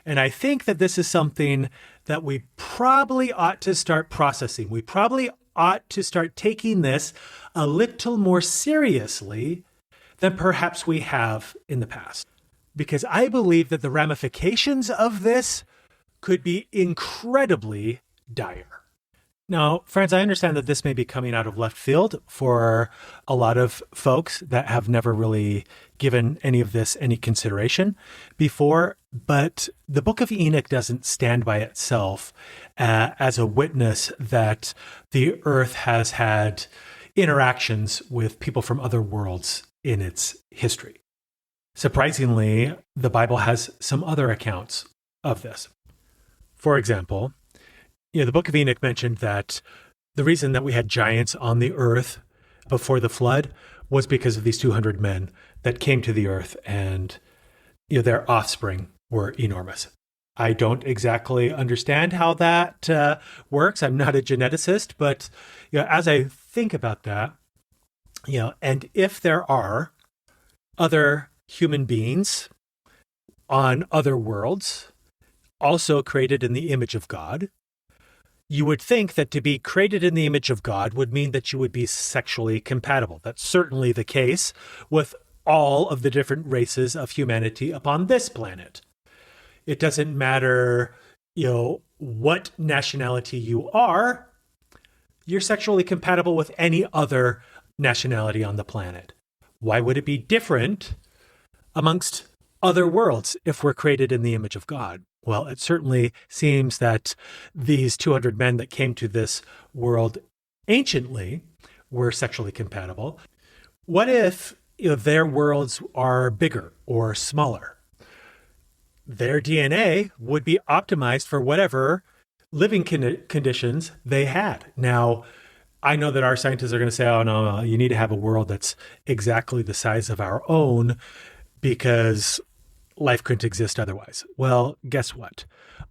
And I think that this is something that we probably ought to start processing. We probably ought to start taking this a little more seriously than perhaps we have in the past. Because I believe that the ramifications of this could be incredibly dire. Now, friends, I understand that this may be coming out of left field for a lot of folks that have never really given any of this any consideration before, but the Book of Enoch doesn't stand by itself as a witness that the earth has had interactions with people from other worlds in its history. Surprisingly, the Bible has some other accounts of this. For example, the Book of Enoch mentioned that the reason that we had giants on the earth before the flood was because of these 200 men that came to the earth, and their offspring were enormous. I don't exactly understand how that works. I'm not a geneticist, but as I think about that, and if there are other human beings on other worlds, also created in the image of God, you would think that to be created in the image of God would mean that you would be sexually compatible. That's certainly the case with all of the different races of humanity upon this planet. It doesn't matter, what nationality you are, you're sexually compatible with any other nationality on the planet. Why would it be different amongst other worlds if we're created in the image of God? Well, it certainly seems that these 200 men that came to this world anciently were sexually compatible. What if their worlds are bigger or smaller? their DNA would be optimized for whatever living conditions they had. Now, I know that our scientists are going to say, oh, no, you need to have a world that's exactly the size of our own because life couldn't exist otherwise. Well, guess what?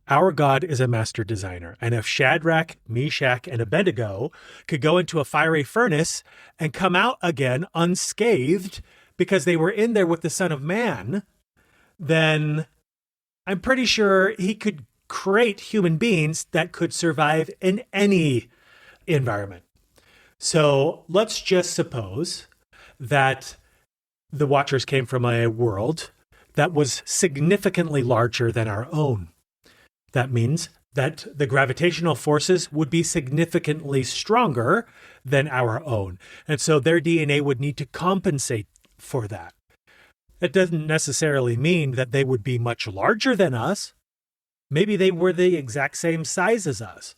Our God is a master designer. And if Shadrach, Meshach, and Abednego could go into a fiery furnace and come out again unscathed because they were in there with the Son of Man, then I'm pretty sure he could create human beings that could survive in any environment. So let's just suppose that the Watchers came from a world that was significantly larger than our own. That means that the gravitational forces would be significantly stronger than our own. And so their DNA would need to compensate for that. It doesn't necessarily mean that they would be much larger than us. Maybe they were the exact same size as us.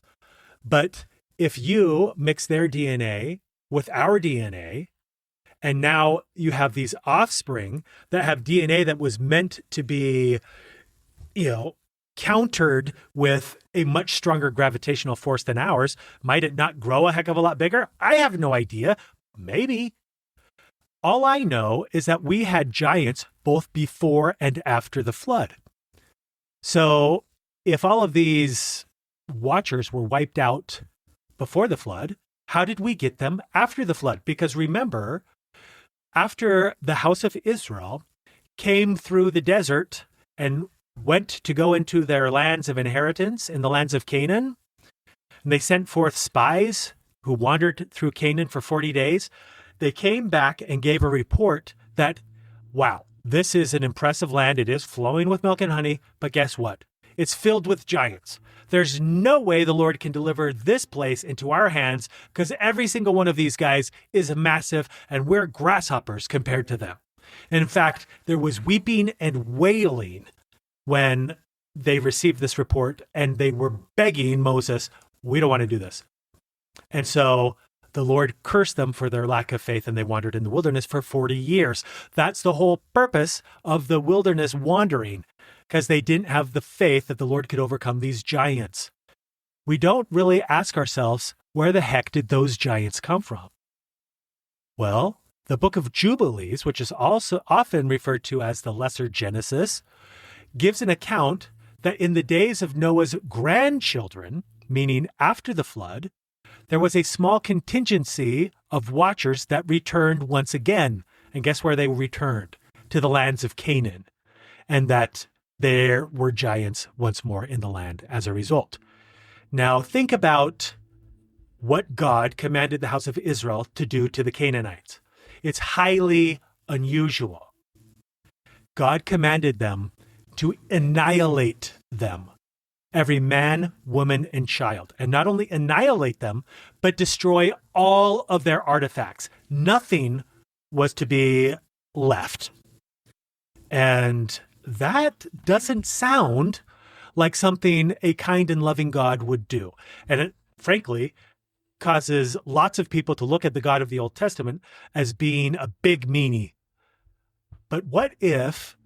But if you mix their DNA with our DNA, and now you have these offspring that have DNA that was meant to be, countered with a much stronger gravitational force than ours, might it not grow a heck of a lot bigger? I have no idea. Maybe. All I know is that we had giants both before and after the flood. So if all of these Watchers were wiped out before the flood, how did we get them after the flood? Because remember, after the house of Israel came through the desert and went to go into their lands of inheritance in the lands of Canaan, and they sent forth spies who wandered through Canaan for 40 days, they came back and gave a report that, wow, this is an impressive land. It is flowing with milk and honey, but guess what? It's filled with giants. There's no way the Lord can deliver this place into our hands because every single one of these guys is massive and we're grasshoppers compared to them. And in fact, there was weeping and wailing when they received this report and they were begging Moses, we don't want to do this. And so the Lord cursed them for their lack of faith and they wandered in the wilderness for 40 years. That's the whole purpose of the wilderness wandering, because they didn't have the faith that the Lord could overcome these giants. We don't really ask ourselves, where the heck did those giants come from? Well, the Book of Jubilees, which is also often referred to as the Lesser Genesis, gives an account that in the days of Noah's grandchildren, meaning after the flood, there was a small contingency of Watchers that returned once again. And guess where they returned? To the lands of Canaan. And that there were giants once more in the land as a result. Now think about what God commanded the house of Israel to do to the Canaanites. It's highly unusual. God commanded them to annihilate them, every man, woman, and child. And not only annihilate them, but destroy all of their artifacts. Nothing was to be left. And that doesn't sound like something a kind and loving God would do. And it, frankly, causes lots of people to look at the God of the Old Testament as being a big meanie. But what if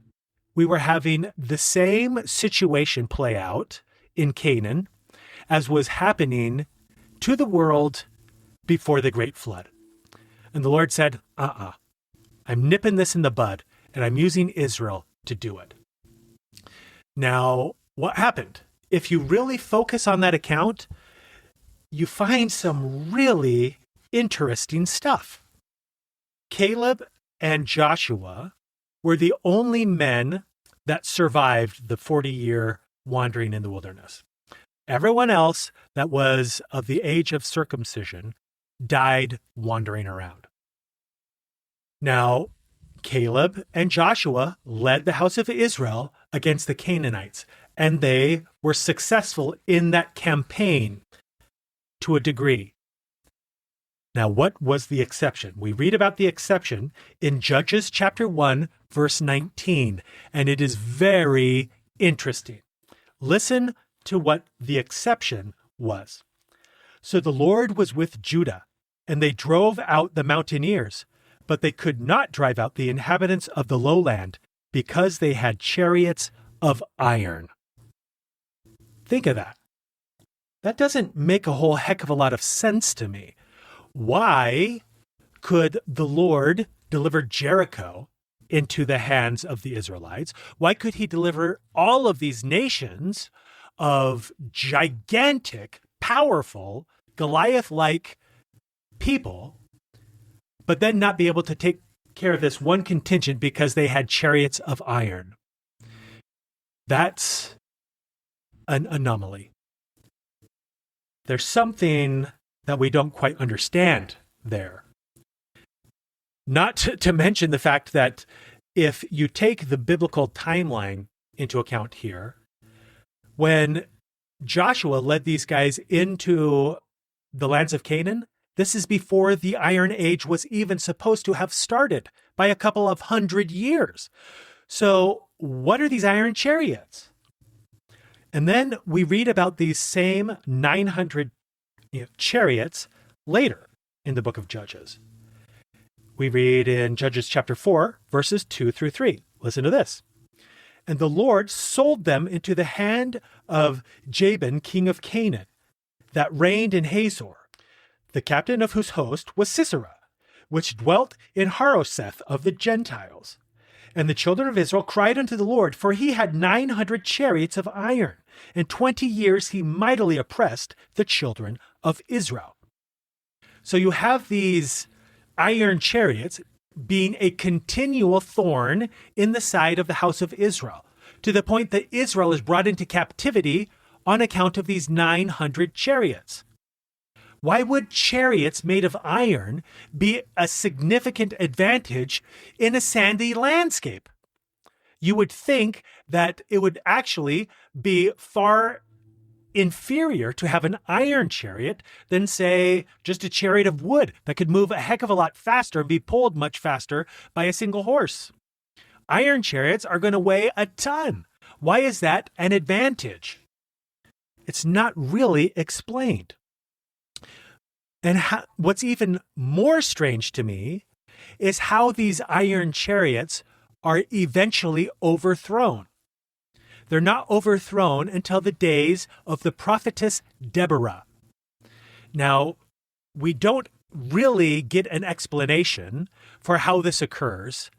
we were having the same situation play out in Canaan as was happening to the world before the Great Flood? And the Lord said, I'm nipping this in the bud, and I'm using Israel to do it. Now, what happened? If you really focus on that account, you find some really interesting stuff. Caleb and Joshua were the only men that survived the 40-year wandering in the wilderness. Everyone else that was of the age of circumcision died wandering around. Now, Caleb and Joshua led the house of Israel against the Canaanites, and they were successful in that campaign to a degree. Now, what was the exception? We read about the exception in Judges chapter 1, verse 19, and it is very interesting. Listen to what the exception was. So the Lord was with Judah, and they drove out the mountaineers, but they could not drive out the inhabitants of the lowland, because they had chariots of iron. Think of that. That doesn't make a whole heck of a lot of sense to me. Why could the Lord deliver Jericho into the hands of the Israelites? Why could he deliver all of these nations of gigantic, powerful, Goliath-like people, but then not be able to take care of this one contingent because they had chariots of iron? That's an anomaly. There's something that we don't quite understand there. Not to mention the fact that if you take the biblical timeline into account here, when Joshua led these guys into the lands of Canaan, this is before the Iron Age was even supposed to have started by a couple of 100 years. So what are these iron chariots? And then we read about these same 900 chariots later in the book of Judges. We read in Judges chapter 4, verses 2 through 3. Listen to this. And the Lord sold them into the hand of Jabin, king of Canaan, that reigned in Hazor, the captain of whose host was Sisera, which dwelt in Harosheth of the Gentiles. And the children of Israel cried unto the Lord, for he had 900 chariots of iron, and 20 years he mightily oppressed the children of Israel. So you have these iron chariots being a continual thorn in the side of the house of Israel, to the point that Israel is brought into captivity on account of these 900 chariots. Why would chariots made of iron be a significant advantage in a sandy landscape? You would think that it would actually be far inferior to have an iron chariot than, say, just a chariot of wood that could move a heck of a lot faster and be pulled much faster by a single horse. Iron chariots are going to weigh a ton. Why is that an advantage? It's not really explained. And what's even more strange to me is how these iron chariots are eventually overthrown. They're not overthrown until the days of the prophetess Deborah. Now, we don't really get an explanation for how this occurs,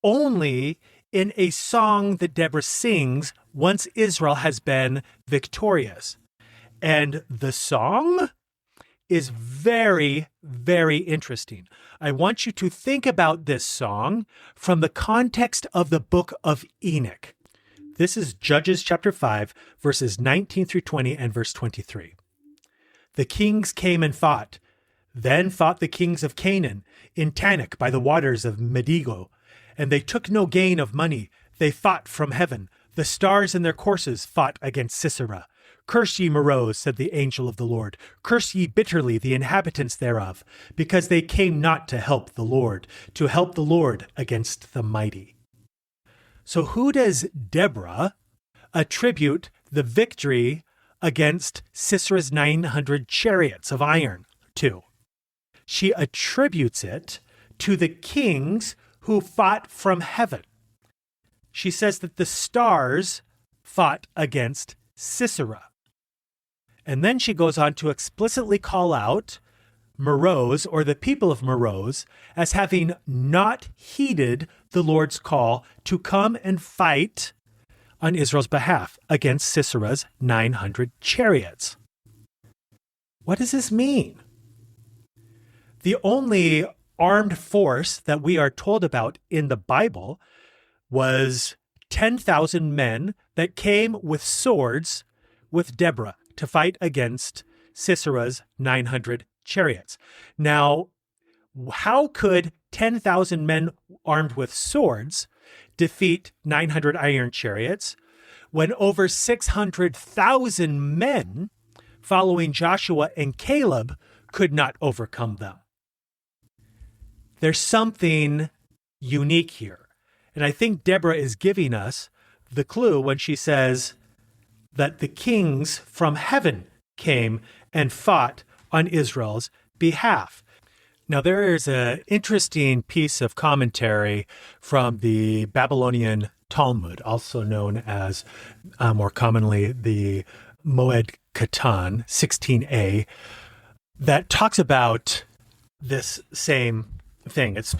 only in a song that Deborah sings once Israel has been victorious. And the song is very, very interesting. I want you to think about this song from the context of the Book of Enoch. This is Judges chapter 5, verses 19 through 20 and verse 23. The kings came and fought. Then fought the kings of Canaan in Tanakh by the waters of Medigo, and they took no gain of money. They fought from heaven. The stars in their courses fought against Sisera. Curse ye Meroz, said the angel of the Lord. Curse ye bitterly the inhabitants thereof, because they came not to help the Lord against the mighty. So who does Deborah attribute the victory against Sisera's 900 chariots of iron to? She attributes it to the kings who fought from heaven. She says that the stars fought against Sisera. And then she goes on to explicitly call out Meroz, or the people of Meroz, as having not heeded the Lord's call to come and fight on Israel's behalf against Sisera's 900 chariots. What does this mean? The only armed force that we are told about in the Bible was 10,000 men that came with swords with Deborah to fight against Sisera's 900 chariots. Now, how could 10,000 men armed with swords defeat 900 iron chariots when over 600,000 men following Joshua and Caleb could not overcome them? There's something unique here. And I think Deborah is giving us the clue when she says that the kings from heaven came and fought on Israel's behalf. Now, there is an interesting piece of commentary from the Babylonian Talmud, also known as, more commonly, the Moed Katan 16a, that talks about this same thing. It's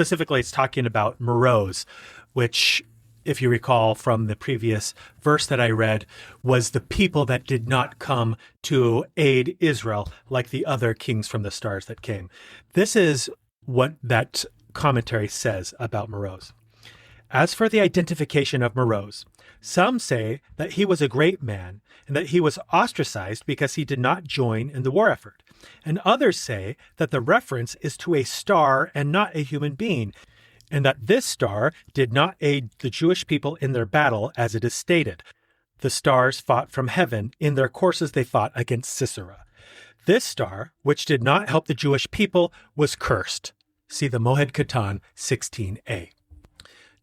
talking about Meroz, which, if you recall from the previous verse that I read, was the people that did not come to aid Israel like the other kings from the stars that came. This is what that commentary says about Meroz. As for the identification of Meroz, some say that he was a great man and that he was ostracized because he did not join in the war effort. And others say that the reference is to a star and not a human being, and that this star did not aid the Jewish people in their battle as it is stated. The stars fought from heaven. In their courses they fought against Sisera. This star, which did not help the Jewish people, was cursed. See the Moed Katan 16a.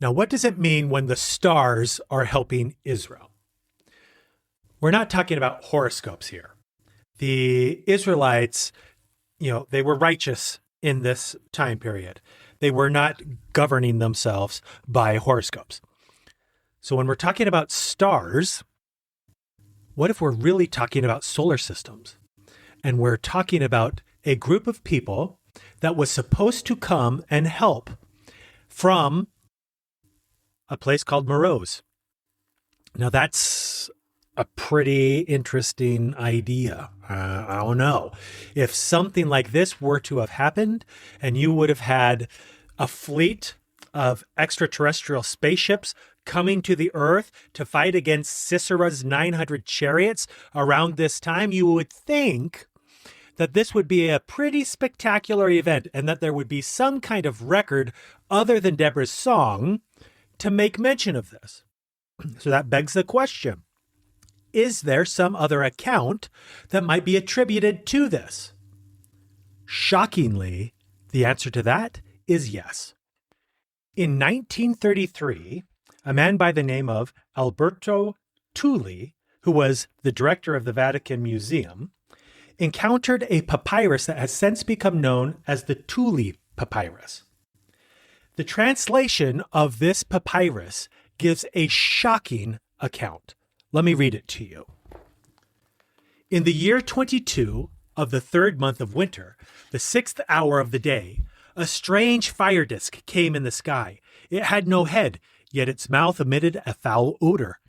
Now, what does it mean when the stars are helping Israel? We're not talking about horoscopes here. The Israelites, they were righteous in this time period. They were not governing themselves by horoscopes. So when we're talking about stars, what if we're really talking about solar systems? And we're talking about a group of people that was supposed to come and help from a place called Meroz. Now, that's a pretty interesting idea. I don't know. If something like this were to have happened and you would have had a fleet of extraterrestrial spaceships coming to the Earth to fight against Sisera's 900 chariots around this time, you would think that this would be a pretty spectacular event and that there would be some kind of record other than Deborah's song to make mention of this. So that begs the question, is there some other account that might be attributed to this? Shockingly, the answer to that is yes. In 1933, a man by the name of Alberto Tulli, who was the director of the Vatican Museum, encountered a papyrus that has since become known as the Tulli Papyrus. The translation of this papyrus gives a shocking account. Let me read it to you. In the year 22 of the 3rd month of winter, the 6th hour of the day, a strange fire disk came in the sky. It had no head, yet its mouth emitted a foul odor.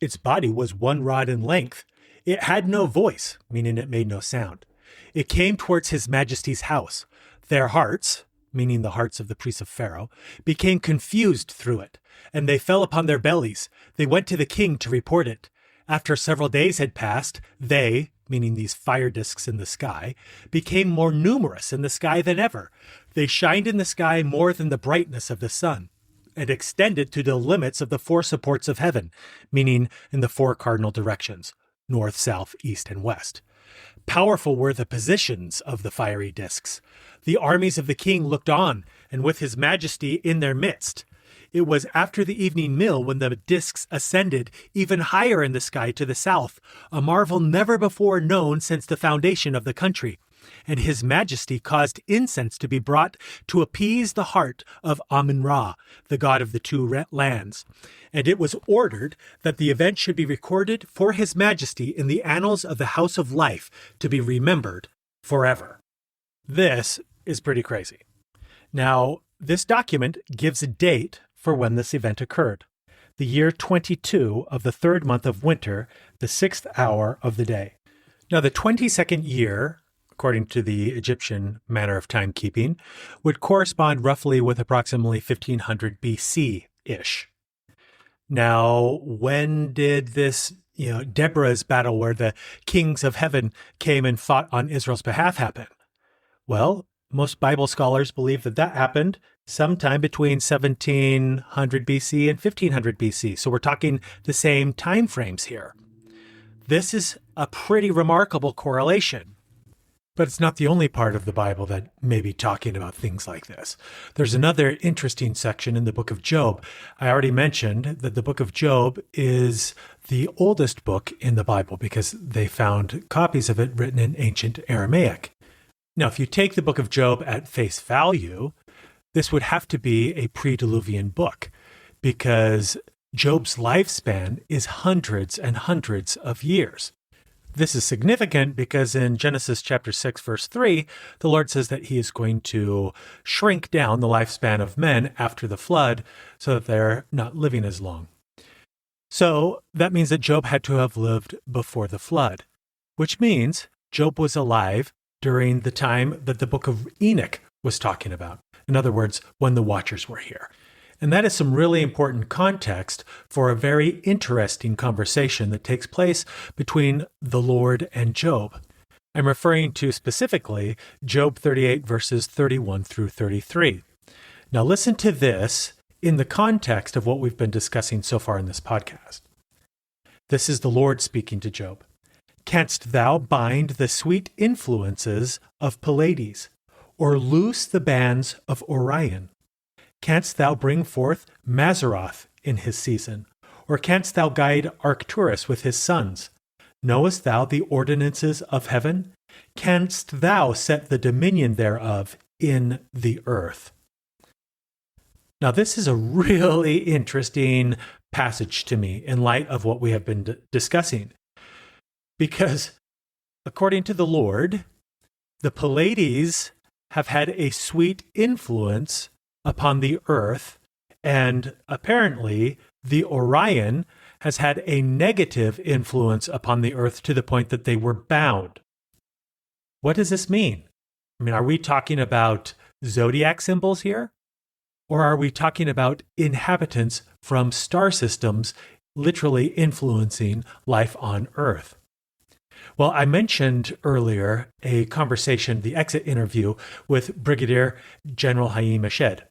Its body was 1 rod in length. It had no voice, meaning it made no sound. It came towards His Majesty's house. Their hearts, meaning the hearts of the priests of Pharaoh, became confused through it, and they fell upon their bellies. They went to the king to report it. After several days had passed, they, meaning these fire disks in the sky, became more numerous in the sky than ever. They shined in the sky more than the brightness of the sun, and extended to the limits of the 4 supports of heaven, meaning in the 4 cardinal directions, north, south, east, and west. Powerful were the positions of the fiery disks. The armies of the king looked on, and with His Majesty in their midst. It was after the evening meal when the disks ascended even higher in the sky to the south, a marvel never before known since the foundation of the country. And His Majesty caused incense to be brought to appease the heart of Amun-Ra, the god of the 2 lands. And it was ordered that the event should be recorded for His Majesty in the annals of the House of Life to be remembered forever. This is pretty crazy. Now, this document gives a date for when this event occurred. The year 22 of the 3rd month of winter, the 6th hour of the day. Now, the 22nd year, according to the Egyptian manner of timekeeping, would correspond roughly with approximately 1500 BC-ish. Now, when did this, Deborah's battle where the kings of heaven came and fought on Israel's behalf happen? Well, most Bible scholars believe that that happened sometime between 1700 BC and 1500 BC. So we're talking the same time frames here. This is a pretty remarkable correlation. But it's not the only part of the Bible that may be talking about things like this. There's another interesting section in the book of Job. I already mentioned that the book of Job is the oldest book in the Bible because they found copies of it written in ancient Aramaic. Now, if you take the book of Job at face value, this would have to be a pre-Diluvian book because Job's lifespan is hundreds and hundreds of years. This is significant because in Genesis chapter 6, verse 3, the Lord says that he is going to shrink down the lifespan of men after the flood so that they're not living as long. So that means that Job had to have lived before the flood, which means Job was alive during the time that the Book of Enoch was talking about. In other words, when the Watchers were here. And that is some really important context for a very interesting conversation that takes place between the Lord and Job. I'm referring to specifically Job 38 verses 31 through 33. Now listen to this in the context of what we've been discussing so far in this podcast. This is the Lord speaking to Job. Canst thou bind the sweet influences of Pleiades, or loose the bands of Orion? Canst thou bring forth Mazzaroth in his season? Or canst thou guide Arcturus with his sons? Knowest thou the ordinances of heaven? Canst thou set the dominion thereof in the earth? Now, this is a really interesting passage to me in light of what we have been discussing. Because according to the Lord, the Pleiades have had a sweet influence upon the earth, and apparently the Orion has had a negative influence upon the earth to the point that they were bound. What does this mean? I mean, are we talking about zodiac symbols here? Or are we talking about inhabitants from star systems literally influencing life on Earth? Well, I mentioned earlier a conversation, the exit interview with Brigadier General Haim Eshed.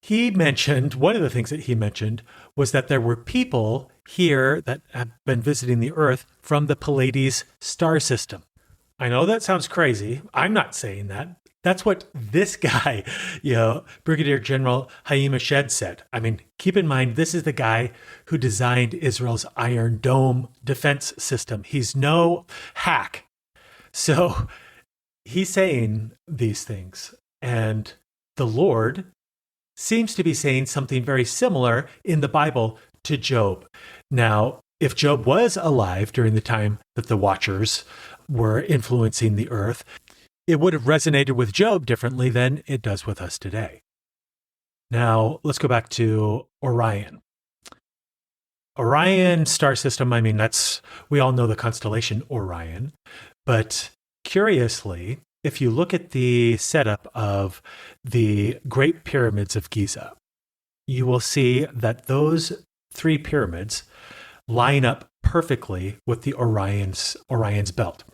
He mentioned, one of the things that he mentioned was that there were people here that have been visiting the Earth from the Pleiades star system. I know that sounds crazy. I'm not saying that. That's what this guy, Brigadier General Haim Eshed said. I mean, keep in mind, this is the guy who designed Israel's Iron Dome defense system. He's no hack. So he's saying these things. And the Lord seems to be saying something very similar in the Bible to Job. Now, if Job was alive during the time that the Watchers were influencing the earth, it would have resonated with Job differently than it does with us today. Now, let's go back to Orion. Orion star system, I mean, we all know the constellation Orion, but curiously, if you look at the setup of the Great Pyramids of Giza, you will see that those three pyramids line up perfectly with the Orion's belt.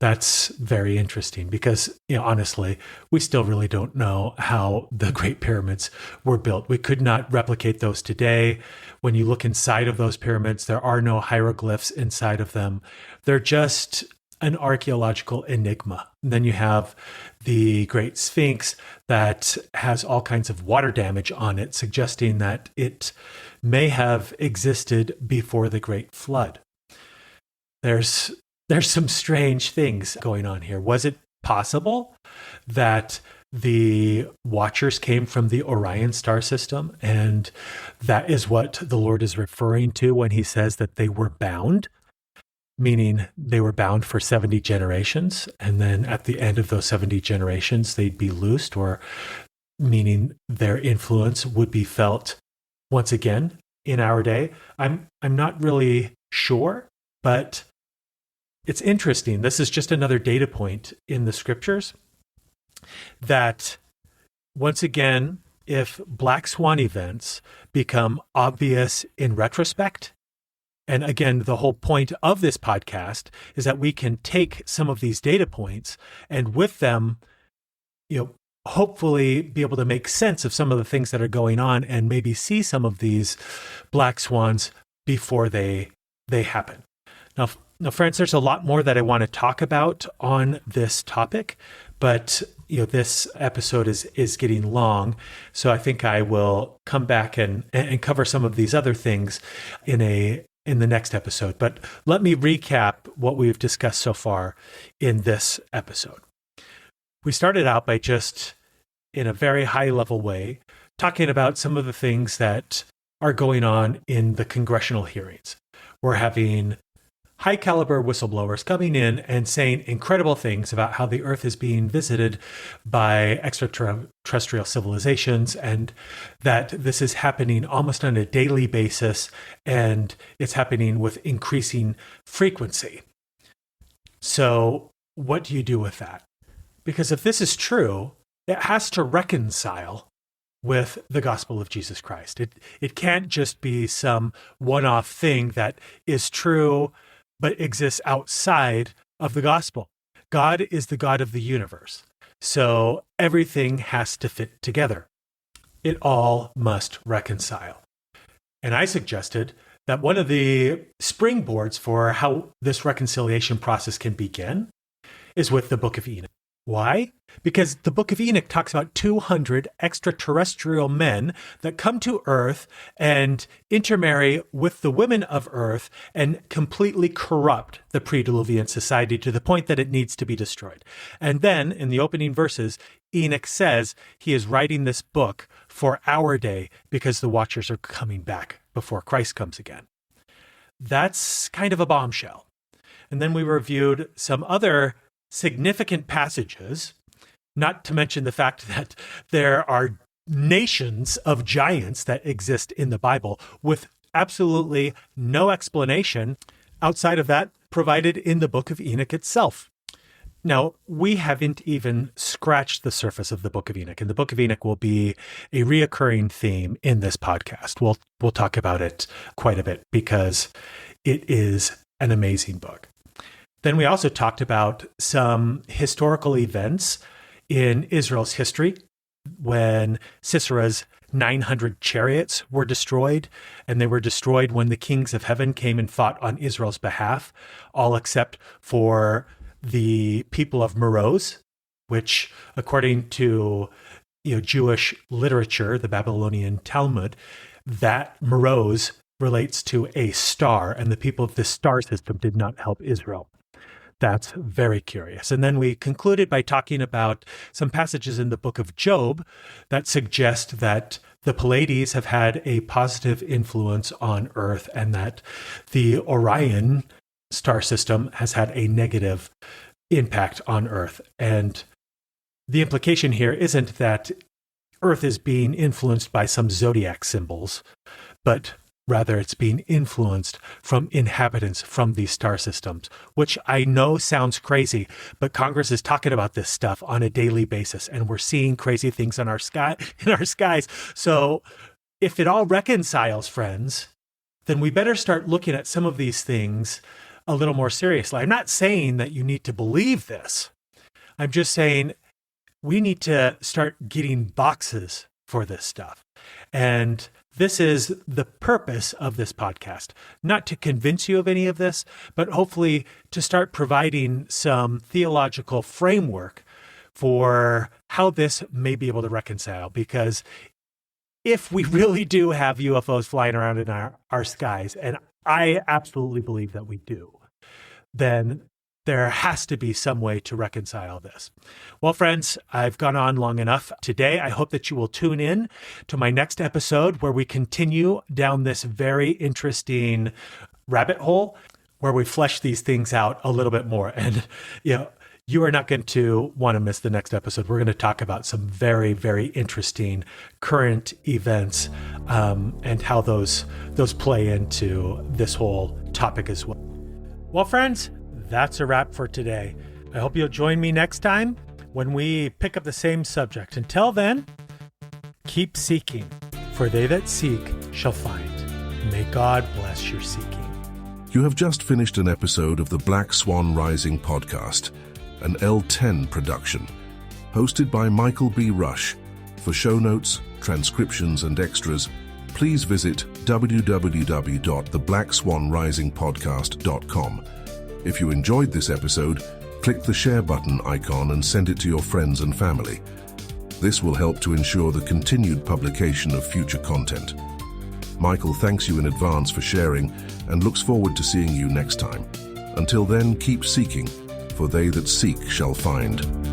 That's very interesting because, honestly, we still really don't know how the Great Pyramids were built. We could not replicate those today. When you look inside of those pyramids, there are no hieroglyphs inside of them. They're just an archaeological enigma. And then you have the Great Sphinx that has all kinds of water damage on it, suggesting that it may have existed before the Great Flood. There's some strange things going on here. Was it possible that the Watchers came from the Orion star system, and that is what the Lord is referring to when he says that they were bound? Meaning they were bound for 70 generations, and then at the end of those 70 generations, they'd be loosed, or meaning their influence would be felt once again in our day. I'm not really sure, but it's interesting. This is just another data point in the scriptures that, once again, if black swan events become obvious in retrospect, and again, the whole point of this podcast is that we can take some of these data points and with them, hopefully be able to make sense of some of the things that are going on and maybe see some of these black swans before they happen. Now, friends, there's a lot more that I want to talk about on this topic, but this episode is getting long, so I think I will come back and cover some of these other things in a in the next episode. But let me recap what we've discussed so far in this episode. We started out by just, in a very high-level way, talking about some of the things that are going on in the congressional hearings. We're having high-caliber whistleblowers coming in and saying incredible things about how the Earth is being visited by extraterrestrial civilizations, and that this is happening almost on a daily basis, and it's happening with increasing frequency. So what do you do with that? Because if this is true, it has to reconcile with the gospel of Jesus Christ. It can't just be some one-off thing that is true but exists outside of the gospel. God is the God of the universe, so everything has to fit together. It all must reconcile. And I suggested that one of the springboards for how this reconciliation process can begin is with the Book of Enoch. Why? Because the Book of Enoch talks about 200 extraterrestrial men that come to Earth and intermarry with the women of Earth and completely corrupt the pre-Diluvian society to the point that it needs to be destroyed. And then, in the opening verses, Enoch says he is writing this book for our day because the Watchers are coming back before Christ comes again. That's kind of a bombshell. And then we reviewed some other significant passages, not to mention the fact that there are nations of giants that exist in the Bible with absolutely no explanation outside of that provided in the Book of Enoch itself. Now, we haven't even scratched the surface of the Book of Enoch, and the Book of Enoch will be a reoccurring theme in this podcast. We'll talk about it quite a bit because it is an amazing book. Then we also talked about some historical events in Israel's history when Sisera's 900 chariots were destroyed, and they were destroyed when the kings of heaven came and fought on Israel's behalf, all except for the people of Meroz, which, according to Jewish literature, the Babylonian Talmud, that Meroz relates to a star, and the people of this star system did not help Israel. That's very curious. And then we concluded by talking about some passages in the book of Job that suggest that the Pleiades have had a positive influence on Earth and that the Orion star system has had a negative impact on Earth. And the implication here isn't that Earth is being influenced by some zodiac symbols, but rather, it's being influenced from inhabitants from these star systems, which I know sounds crazy, but Congress is talking about this stuff on a daily basis, and we're seeing crazy things in our skies. So if it all reconciles, friends, then we better start looking at some of these things a little more seriously. I'm not saying that you need to believe this. I'm just saying we need to start getting boxes for this stuff. And this is the purpose of this podcast, not to convince you of any of this, but hopefully to start providing some theological framework for how this may be able to reconcile. Because if we really do have UFOs flying around in our skies, and I absolutely believe that we do, then there has to be some way to reconcile this. Well, friends, I've gone on long enough today. I hope that you will tune in to my next episode where we continue down this very interesting rabbit hole where we flesh these things out a little bit more. And, you are not going to want to miss the next episode. We're going to talk about some very, very interesting current events and how those play into this whole topic as well. Well, friends, that's a wrap for today. I hope you'll join me next time when we pick up the same subject. Until then, keep seeking, for they that seek shall find. May God bless your seeking.
You have just finished an episode of the Black Swan Rising podcast, an L10 production, hosted by Michael B. Rush. For show notes, transcriptions, and extras, please visit www.theblackswanrisingpodcast.com. If you enjoyed this episode, click the share button icon and send it to your friends and family. This will help to ensure the continued publication of future content. Michael thanks you in advance for sharing and looks forward to seeing you next time. Until then, keep seeking, for they that seek shall find.